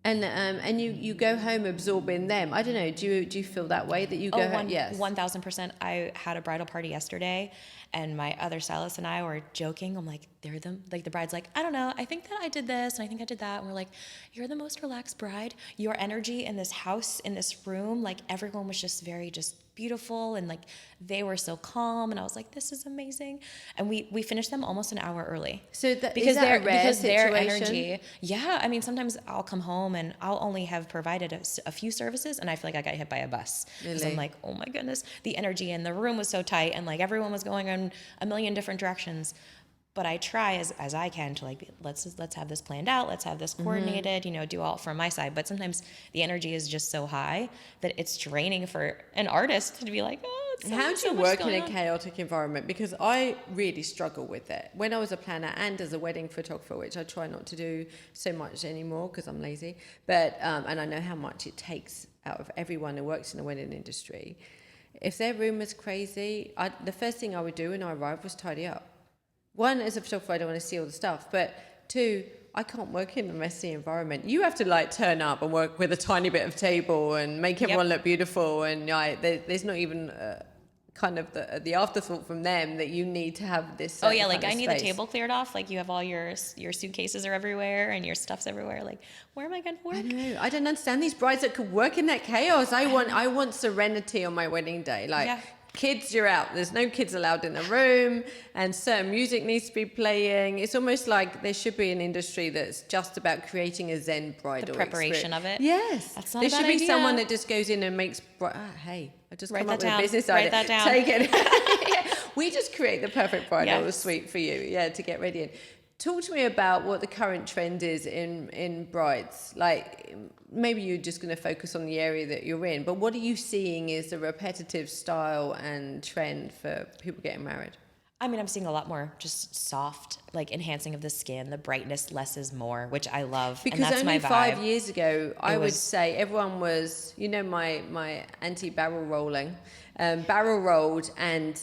And you go home absorbing them. I don't know. Do you feel that way that you go home? Yes, 1000%. I had a bridal party yesterday, and my other stylist and I were joking. I'm like, the bride's like, I don't know. I think that I did this, and I think I did that. And we're like, you're the most relaxed bride. Your energy in this house, in this room, like everyone was just very beautiful, and like they were so calm, and I was like, this is amazing. And we finished them almost an hour early. So because their energy. Yeah, I mean, sometimes I'll come home and I'll only have provided a few services, and I feel like I got hit by a bus. Because I'm like, oh my goodness, the energy in the room was so tight, and like everyone was going in a million different directions. But I try as I can to like, let's have this planned out, let's have this coordinated, you know, do all from my side. But sometimes the energy is just so high that it's draining for an artist to be like, oh, it's so, how do so you much work in going a on. chaotic environment? Because I really struggle with it. When I was a planner and as a wedding photographer, which I try not to do so much anymore because I'm lazy, but and I know how much it takes out of everyone who works in the wedding industry. If their room was crazy, the first thing I would do when I arrived was tidy up. One, as a photographer, I don't want to see all the stuff, but two, I can't work in a messy environment. You have to like turn up and work with a tiny bit of table and make everyone look beautiful, and like there's not even kind of the afterthought from them that you need to have this. Oh yeah, like I need need the table cleared off. Like you have all your suitcases are everywhere and your stuff's everywhere. Like where am I gonna work? I know. I don't understand these brides that could work in that chaos. I want serenity on my wedding day. Like. Yeah. Kids, you're out. There's no kids allowed in the room, and certain music needs to be playing. It's almost like there should be an industry that's just about creating a Zen bridal The preparation experience. of it. Yes, That's not there a bad should be idea. someone that just goes in and makes. Hey, I just Write come up that with down. a business Write idea. that down. Take it. We just create the perfect bridal Yes. suite for you. Yeah, to get ready in. Talk to me about what the current trend is in brides. Like, maybe you're just going to focus on the area that you're in, but what are you seeing is the repetitive style and trend for people getting married? I mean, I'm seeing a lot more just soft, like enhancing of the skin, the brightness, less is more, which I love. Because and that's only my vibe. 5 years ago, I would say everyone was, you know, my anti-barrel rolling, barrel rolled, and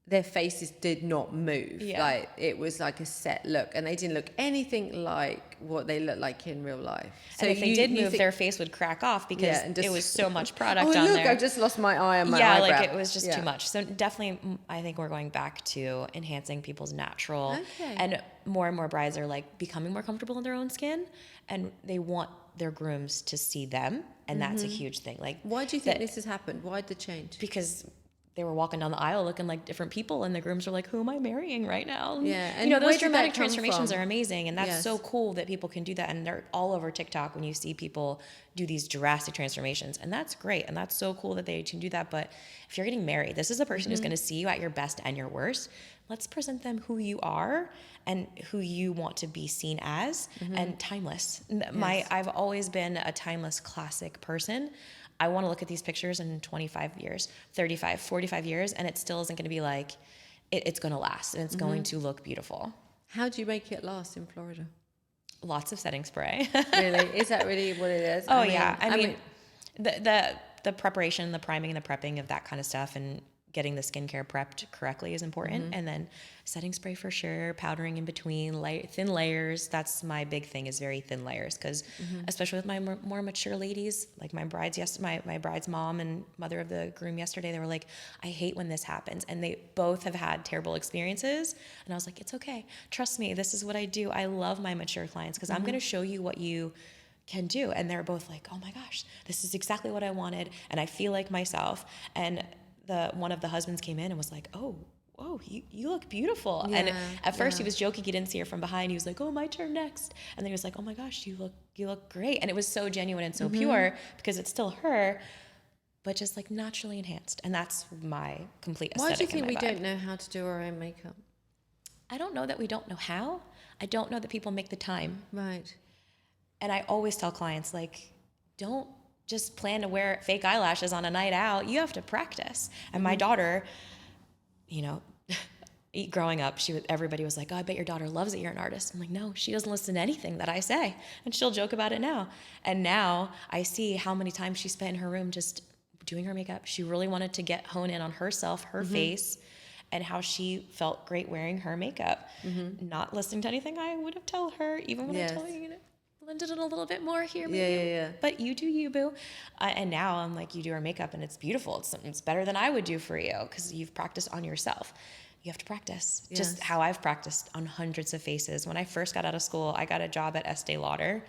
their faces did not move. Yeah. Like it was like a set look, and they didn't look anything like what they look like in real life. So and if they did move, their face would crack off because it was so much product on there. Look, I just lost my eye and my eyebrow. eyebrow. Like it was just too much. So definitely, I think we're going back to enhancing people's natural. Okay. And more brides are like becoming more comfortable in their own skin, and they want their grooms to see them, and that's a huge thing. Like, why do you think this has happened? Why'd the change? Because they were walking down the aisle looking like different people, and the grooms were like, who am I marrying right now? Yeah. And you know, those where did dramatic that come transformations from? are amazing, and that's so cool that people can do that, and they're all over TikTok when you see people do these drastic transformations, and that's great, and that's so cool that they can do that. But if you're getting married, this is a person who's going to see you at your best and your worst. Let's present them who you are and who you want to be seen as, and timeless. I've always been a timeless classic person. I want to look at these pictures in 25 years, 35, 45 years, and it still isn't going to be like, it's going to last, and it's going to look beautiful. How do you make it last in Florida? Lots of setting spray. Really? Is that really what it is? Oh, yeah. I mean, the preparation, the priming and the prepping of that kind of stuff, and getting the skincare prepped correctly is important. And then setting spray for sure, powdering in between, thin layers. That's my big thing, is very thin layers, because especially with my more mature ladies, like my bride's my bride's mom and mother of the groom yesterday, they were like, I hate when this happens. And they both have had terrible experiences. And I was like, it's okay. Trust me. This is what I do. I love my mature clients because I'm going to show you what you can do. And they're both like, oh my gosh, this is exactly what I wanted. And I feel like myself. And one of the husbands came in and was like, oh, you look beautiful. Yeah, and at first he was joking, he didn't see her from behind. He was like, oh, my turn next. And then he was like, oh my gosh, you look great. And it was so genuine and so pure, because it's still her, but just like naturally enhanced. And that's my complete aesthetic. Why do you think we vibe. don't know how to do our own makeup? I don't know that we don't know how. I don't know that people make the time. Right. And I always tell clients, like, don't just plan to wear fake eyelashes on a night out. You have to practice. And my daughter, you know, growing up, everybody was like, oh, I bet your daughter loves it, you're an artist. I'm like, no, she doesn't listen to anything that I say. And she'll joke about it now. And now I see how many times she spent in her room just doing her makeup. She really wanted to hone in on herself, her face, and how she felt great wearing her makeup. Not listening to anything I would have told her, even when I told you, blend it in a little bit more here, maybe. Yeah. But you do you, boo. And now I'm like, you do our makeup and it's beautiful. It's better than I would do for you, because you've practiced on yourself. You have to practice. Yes. Just how I've practiced on hundreds of faces. When I first got out of school, I got a job at Estee Lauder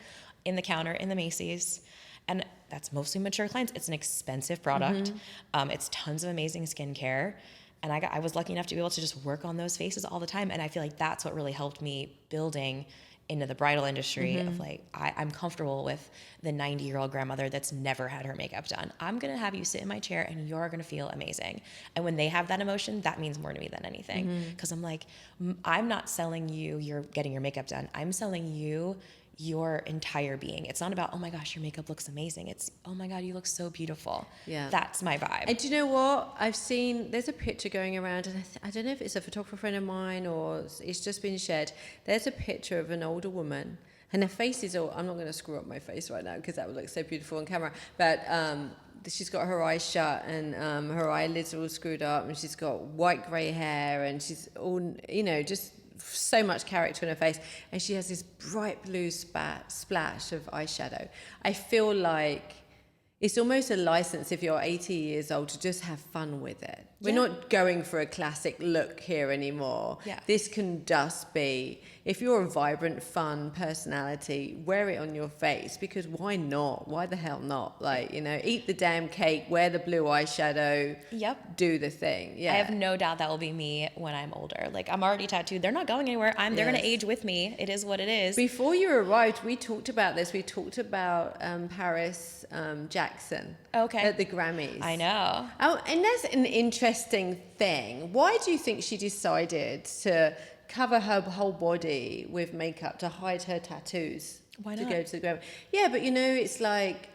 in the counter in the Macy's. And that's mostly mature clients. It's an expensive product. It's tons of amazing skincare. And I was lucky enough to be able to just work on those faces all the time. And I feel like that's what really helped me building into the bridal industry of like, I'm comfortable with the 90-year-old grandmother that's never had her makeup done. I'm going to have you sit in my chair and you're going to feel amazing. And when they have that emotion, that means more to me than anything. Because I'm like, I'm not selling you, you're getting your makeup done. I'm selling you your entire being. It's not about, oh my gosh, your makeup looks amazing. It's, oh my God, you look so beautiful. Yeah. That's my vibe. And do you know what? there's a picture going around, and I don't know if it's a photographer friend of mine or it's just been shared. There's a picture of an older woman, and her face is all, I'm not going to screw up my face right now because that would look so beautiful on camera, but she's got her eyes shut and her eyelids are all screwed up, and she's got white grey hair, and she's all, just so much character in her face, and she has this bright blue splash of eyeshadow. I feel like it's almost a license if you're 80 years old to just have fun with it. We're not going for a classic look here anymore. Yeah. This can just be, if you're a vibrant, fun personality, wear it on your face, because why not? Why the hell not? Like, eat the damn cake, wear the blue eyeshadow, do the thing. Yeah. I have no doubt that will be me when I'm older. Like, I'm already tattooed. They're not going anywhere. They're going to age with me. It is what it is. Before you arrived, we talked about this. We talked about Paris Jackson at the Grammys. I know. Oh, and that's an interesting thing. Why do you think she decided to cover her whole body with makeup to hide her tattoos? Why not? To go to the Grammy? Yeah, but it's like,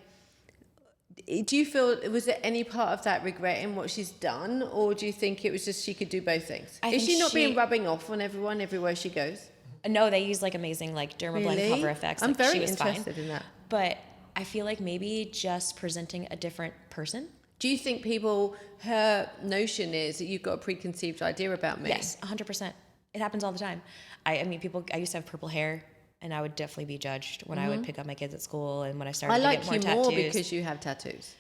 do you feel, was there any part of that regretting what she's done, or do you think it was just she could do both things? Is she not being rubbing off on everyone everywhere she goes? No, they use like amazing like dermablend cover effects. I'm very she was interested fine. in that. But I feel like maybe just presenting a different person. Do you think her notion is that you've got a preconceived idea about me? Yes, 100%. It happens all the time. I mean, I used to have purple hair, and I would definitely be judged when I would pick up my kids at school, and when I started to get more tattoos. I like you more because you have tattoos.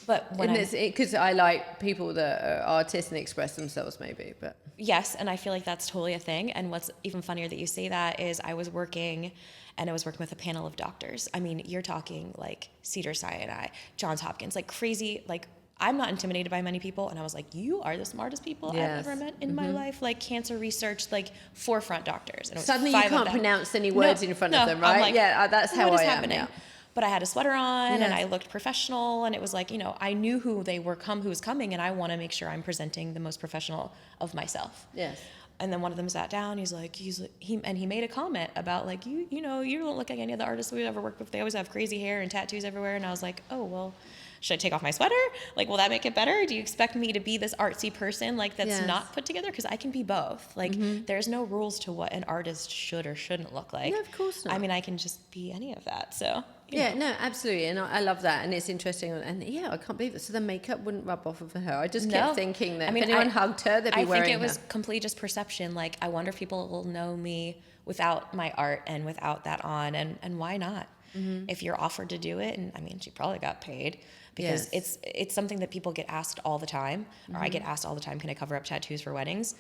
But because I like people that are artists and express themselves, maybe. But yes, and I feel like that's totally a thing. And what's even funnier that you say that is I was working with a panel of doctors. I mean, you're talking like Cedars-Sinai, Johns Hopkins, like crazy, like I'm not intimidated by many people. And I was like, you are the smartest people I've ever met in my life. Like cancer research, like forefront doctors. And it was suddenly you can't pronounce any words in front of them, right? Like, that's how I am. Happening? Yeah. But I had a sweater on and I looked professional, and it was like, I knew who was coming, and I want to make sure I'm presenting the most professional of myself. Yes. And then one of them sat down. He made a comment about like, you don't look like any of the artists we've ever worked with. They always have crazy hair and tattoos everywhere. And I was like, oh, well, should I take off my sweater? Like, will that make it better? Do you expect me to be this artsy person like that's not put together? Because I can be both. Like, there's no rules to what an artist should or shouldn't look like. No, of course not. I mean, I can just be any of that. So no, absolutely, and I love that, and it's interesting, and I can't believe it. So the makeup wouldn't rub off of her. I just kept thinking that if anyone hugged her, they'd be wearing her. I think it was completely just perception. Like, I wonder if people will know me without my art and without that on, and why not? If you're offered to do it, and I mean, she probably got paid because it's something that people get asked all the time, or I get asked all the time, can I cover up tattoos for weddings?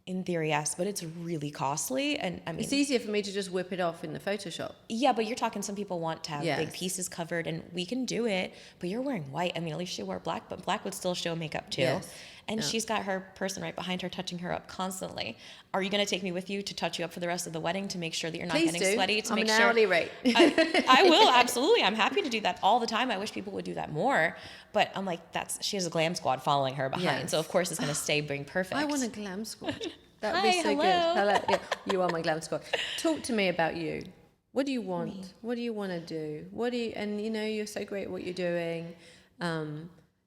In theory, yes, but it's really costly, and I mean, it's easier for me to just whip it off in the Photoshop. Yeah, but you're talking, some people want to have big pieces covered, and we can do it, but you're wearing white. I mean, at least she wore black, but black would still show makeup too. Yes. And she's got her person right behind her touching her up constantly. Are you going to take me with you to touch you up for the rest of the wedding to make sure that you're not getting sweaty? To make sure. I'm an hourly rate. I will, absolutely. I'm happy to do that all the time. I wish people would do that more. But I'm like, she has a glam squad following her behind. So of course it's going to stay being perfect. I want a glam squad. That would be so good. Hello. Yeah, you are my glam squad. Talk to me about you. What do you want? What do you want to do? You're so great at what you're doing.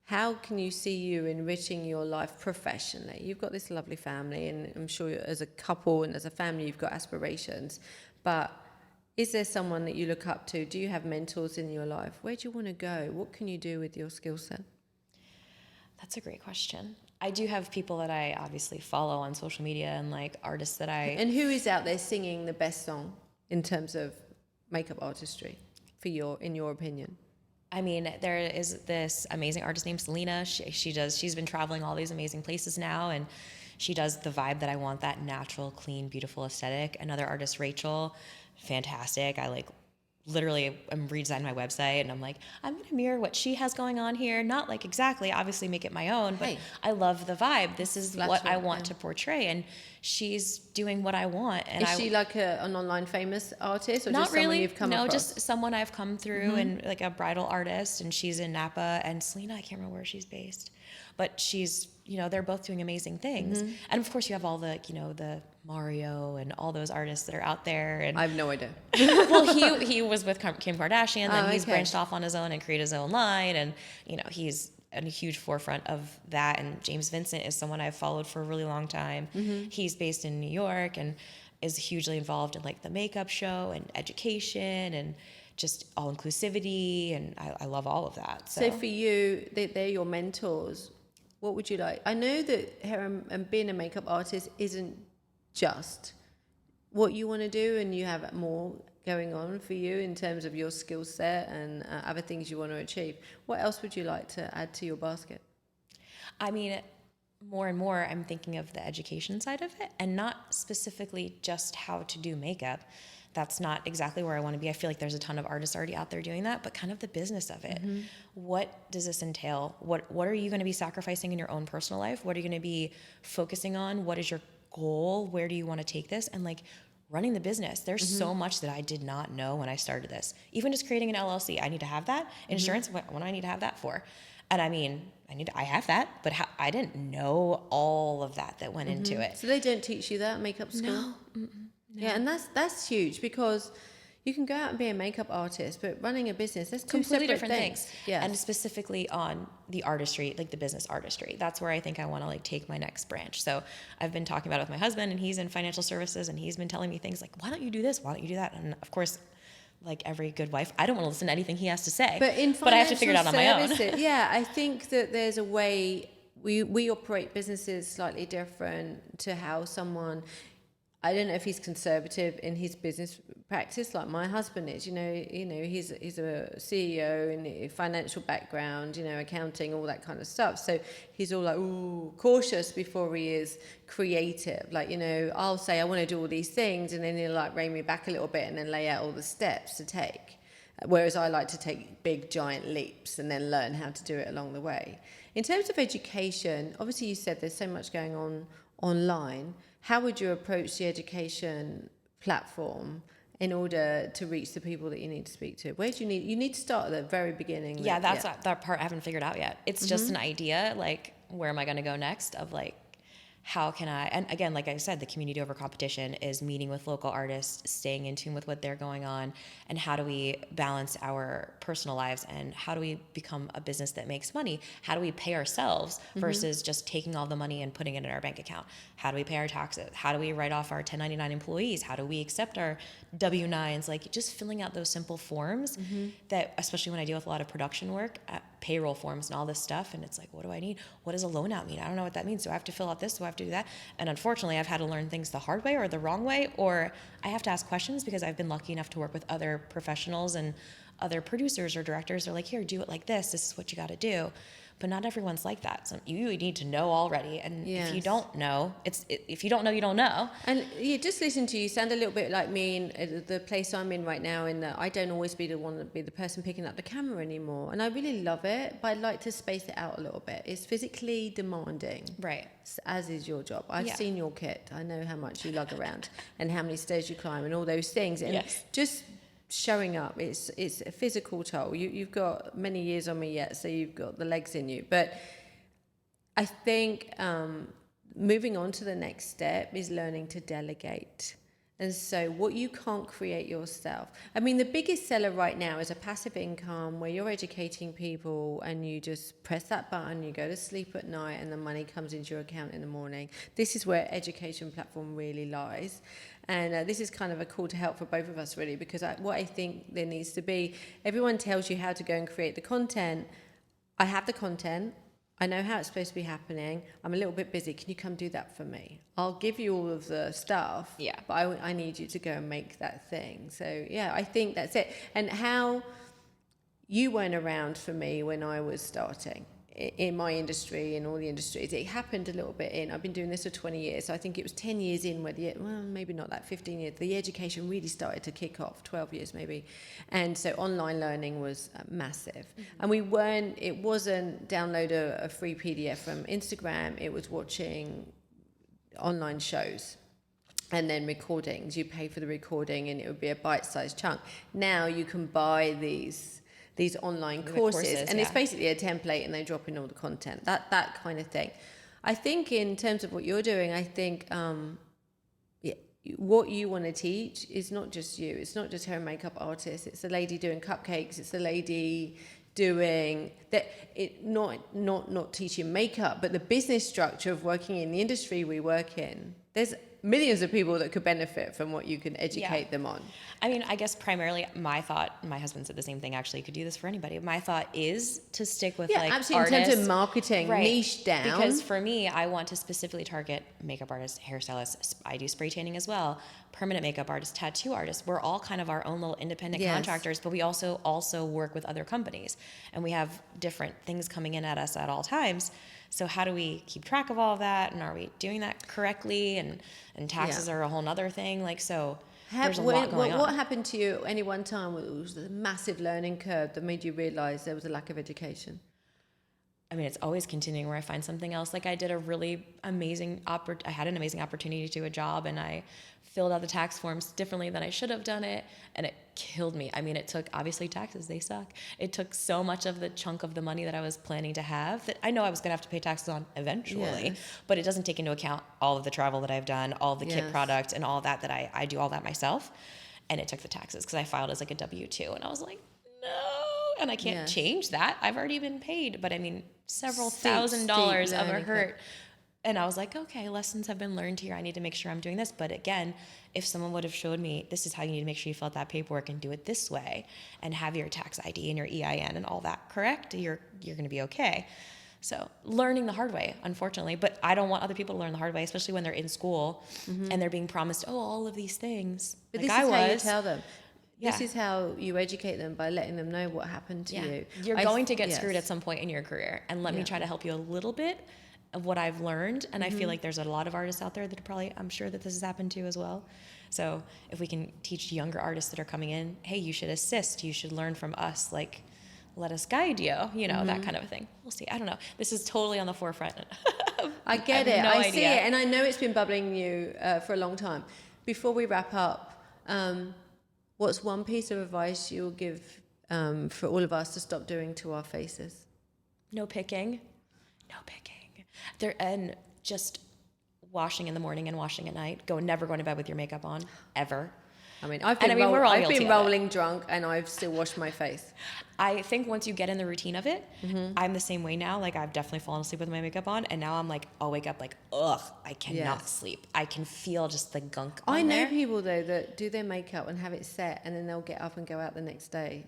How can you see you enriching your life professionally? You've got this lovely family, and I'm sure as a couple and as a family, you've got aspirations. But is there someone that you look up to? Do you have mentors in your life? Where do you want to go? What can you do with your skill set? That's a great question. I do have people that I obviously follow on social media, and like artists that And who is out there singing the best song in terms of makeup artistry in your opinion? I mean, there is this amazing artist named Selena. She's been traveling all these amazing places now, and she does the vibe that I want, that natural, clean, beautiful aesthetic. Another artist, Rachel, fantastic. I literally am redesigning my website, and I'm like, I'm going to mirror what she has going on here. Not like exactly, obviously make it my own, but I love the vibe. This is what I want to portray. And she's doing what I want. And is she like an online famous artist, or not just someone really, you've come across? Just someone I've come through, and like a bridal artist, and she's in Napa. And Selena, I can't remember where she's based, but she's, they're both doing amazing things. And of course you have all the, the Mario and all those artists that are out there. And I have no idea. Well, he was with Kim Kardashian, then he's branched off on his own and created his own line. And, he's a huge forefront of that. And James Vincent is someone I've followed for a really long time. He's based in New York and is hugely involved in like the makeup show and education and just all inclusivity. And I love all of that. So for you, they're your mentors. What would you like? I know that hair and being a makeup artist isn't just what you want to do, and you have more going on for you in terms of your skill set and other things you want to achieve. What else would you like to add to your basket? I mean, more and more I'm thinking of the education side of it, and not specifically just how to do makeup. That's not exactly where I want to be. I feel like there's a ton of artists already out there doing that, but kind of the business of it. What does this entail? What are you going to be sacrificing in your own personal life? What are you going to be focusing on? What is your goal? Where do you want to take this? And like running the business, there's so much that I did not know when I started this. Even just creating an LLC, I need to have that. Insurance, what do I need to have that for? And I mean, I have that, but I didn't know all of that went into it. So they don't teach you that at makeup school? No. No. Yeah, and that's huge, because you can go out and be a makeup artist, but running a business, that's two completely separate different things. Yeah, and specifically on the artistry, like the business artistry, that's where I think I want to like take my next branch. So I've been talking about it with my husband, and he's in financial services, and he's been telling me things like, why don't you do this? Why don't you do that? And of course, like every good wife, I don't want to listen to anything he has to say, but I have to figure it out on my own. Yeah, I think that there's a way we operate businesses slightly different to how someone, I don't know if he's conservative in his business practice like my husband is. He's a CEO in a financial background, accounting, all that kind of stuff. So he's all like, ooh, cautious before he is creative. Like, I'll say I want to do all these things, and then he'll like rein me back a little bit and then lay out all the steps to take. Whereas I like to take big, giant leaps and then learn how to do it along the way. In terms of education, obviously you said there's so much going on online. How would you approach the education platform in order to reach the people that you need to speak to? Where do you need to start at the very beginning? Yeah, that part I haven't figured out yet. It's just an idea, like, where am I going to go next, of like, how can I, and again, like I said, the community over competition is meeting with local artists, staying in tune with what they're going on, and how do we balance our personal lives, and how do we become a business that makes money? How do we pay ourselves versus just taking all the money and putting it in our bank account? How do we pay our taxes? How do we write off our 1099 employees? How do we accept our W-9s? Like, just filling out those simple forms that, especially when I deal with a lot of production work, payroll forms and all this stuff, and it's like, what do I need? What does a loan out mean? I don't know what that means. Do I have to fill out this? Do I have to do that? And unfortunately, I've had to learn things the hard way or the wrong way, or I have to ask questions because I've been lucky enough to work with other professionals and other producers or directors. They're like, here, do it like this. This is what you got to do. But not everyone's like that. So you need to know already. And if you don't know, if you don't know, you don't know. And just listen to you sound a little bit like me in the place I'm in right now, in that I don't always be the person picking up the camera anymore. And I really love it, but I'd like to space it out a little bit. It's physically demanding. Right. As is your job. I've seen your kit. I know how much you lug around and how many stairs you climb and all those things. And just showing up, it's a physical toll. You've got many years on me yet, so you've got the legs in you. But I think moving on to the next step is learning to delegate. And so what you can't create yourself. I mean, the biggest seller right now is a passive income where you're educating people and you just press that button, you go to sleep at night, and the money comes into your account in the morning. This is where education platform really lies. And this is kind of a call to help for both of us, really, because what I think there needs to be, everyone tells you how to go and create the content. I have the content. I know how it's supposed to be happening. I'm a little bit busy. Can you come do that for me? I'll give you all of the stuff, but I need you to go and make that thing. So, yeah, I think that's it. And how you weren't around for me when I was starting. in my industry, in all the industries, it happened a little bit I've been doing this for 20 years, so I think it was 10 years in where maybe not that, 15 years, the education really started to kick off, 12 years maybe. And so online learning was massive. And it wasn't download a free PDF from Instagram, it was watching online shows. And then recordings, you pay for the recording and it would be a bite-sized chunk. Now you can buy these online courses and it's basically a template and they drop in all the content, that kind of thing. I think in terms of what you're doing, I think what you want to teach is not just you. It's not just hair and makeup artists. It's the lady doing cupcakes. It's the lady doing that. Not teaching makeup, but the business structure of working in the industry we work in. There's millions of people that could benefit from what you can educate them on. I mean, I guess primarily my thought, my husband said the same thing, actually, you could do this for anybody. My thought is to stick with like absolutely. artists. In terms of marketing, niche down. Because for me, I want to specifically target makeup artists, hairstylists. I do spray tanning as well, permanent makeup artists, tattoo artists. We're all kind of our own little independent contractors, but we also work with other companies. And we have different things coming in at us at all times. So how do we keep track of all of that? And are we doing that correctly? And taxes are a whole nother thing. Like, so there's a lot going on. What happened to you any one time? It was a massive learning curve that made you realize there was a lack of education. I mean, it's always continuing where I find something else. Like I did a really amazing I had an amazing opportunity to do a job and I filled out the tax forms differently than I should have done it. And it killed me. I mean, it took, obviously taxes, they suck. It took so much of the chunk of the money that I was planning to have that I know I was going to have to pay taxes on eventually, but it doesn't take into account all of the travel that I've done, all of the kit product and all that I do all that myself. And it took the taxes because I filed as like a W-2 and I was like, no, and I can't change that. I've already been paid, but I mean, several $1,000s of a hurt. And I was like, okay, lessons have been learned here. I need to make sure I'm doing this. But again, if someone would have showed me, this is how you need to make sure you fill out that paperwork and do it this way and have your tax ID and your EIN and all that correct, you're going to be okay. So learning the hard way, unfortunately. But I don't want other people to learn the hard way, especially when they're in school and they're being promised, all of these things. But this is how you tell them. This is how you educate them, by letting them know what happened to you. You're going to get screwed at some point in your career. And let me try to help you a little bit of what I've learned. And I feel like there's a lot of artists out there that probably, I'm sure that this has happened to as well. So if we can teach younger artists that are coming in, hey, you should assist, you should learn from us, like, let us guide you, that kind of a thing. We'll see. I don't know. This is totally on the forefront. I get it. I see it. And I know it's been bubbling you for a long time. Before we wrap up, what's one piece of advice you'll give for all of us to stop doing to our faces? No picking. And just washing in the morning and washing at night. Never going to bed with your makeup on, ever. I mean, I've been rolling drunk and I've still washed my face. I think once you get in the routine of it, I'm the same way now. Like I've definitely fallen asleep with my makeup on and now I'm like, I'll wake up like, ugh, I cannot sleep. I can feel just the gunk on there. I know people though that do their makeup and have it set and then they'll get up and go out the next day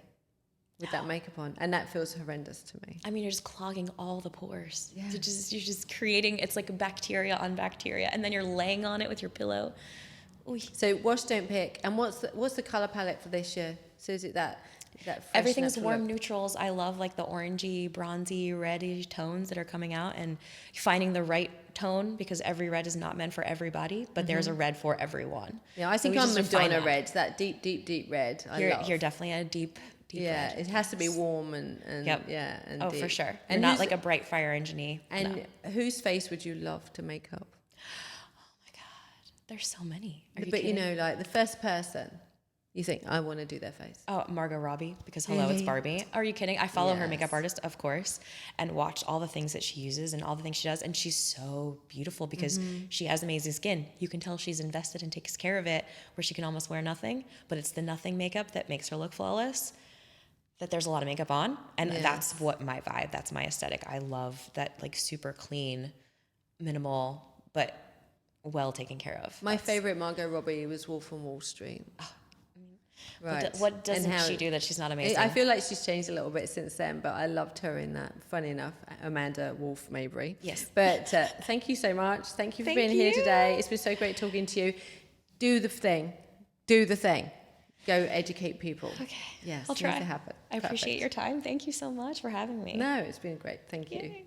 with that makeup on, and that feels horrendous to me. I mean, you're just clogging all the pores. Yeah. You're just creating, it's like bacteria on bacteria, and then you're laying on it with your pillow. Oy. So wash, don't pick. And what's the color palette for this year? So is it that fresh everything's natural warm look? neutrals. I love like the orangey, bronzy, reddy tones that are coming out, and finding the right tone because every red is not meant for everybody, but there's a red for everyone. Yeah, I think I'm Madonna red, that deep red. You're definitely a deep red. It has to be warm and and deep. For sure. And not like a bright fire engine-y. And whose face would you love to make up? Oh my God, there's so many. But like the first person you think, I want to do their face. Oh, Margot Robbie, because hello, it's Barbie. Are you kidding? I follow her makeup artist, of course, and watch all the things that she uses and all the things she does. And she's so beautiful because she has amazing skin. You can tell she's invested and takes care of it, where she can almost wear nothing, but it's the nothing makeup that makes her look flawless. That there's a lot of makeup on, and that's what my vibe, that's my aesthetic. I love that like super clean, minimal, but well taken care of. My favorite Margot Robbie was Wolf on Wall Street. Right. What doesn't she do that she's not amazing? I feel like she's changed a little bit since then, but I loved her in that. Funny enough, Amanda Wolf Mabry. Yes. But thank you so much. Thank you for being here today. It's been so great talking to you. Do the thing. Do the thing. go educate people. Okay. Yes, I'll try. needs to happen. I appreciate Perfect. your time. Thank you so much for having me. No, it's been great. Thank you. Yay.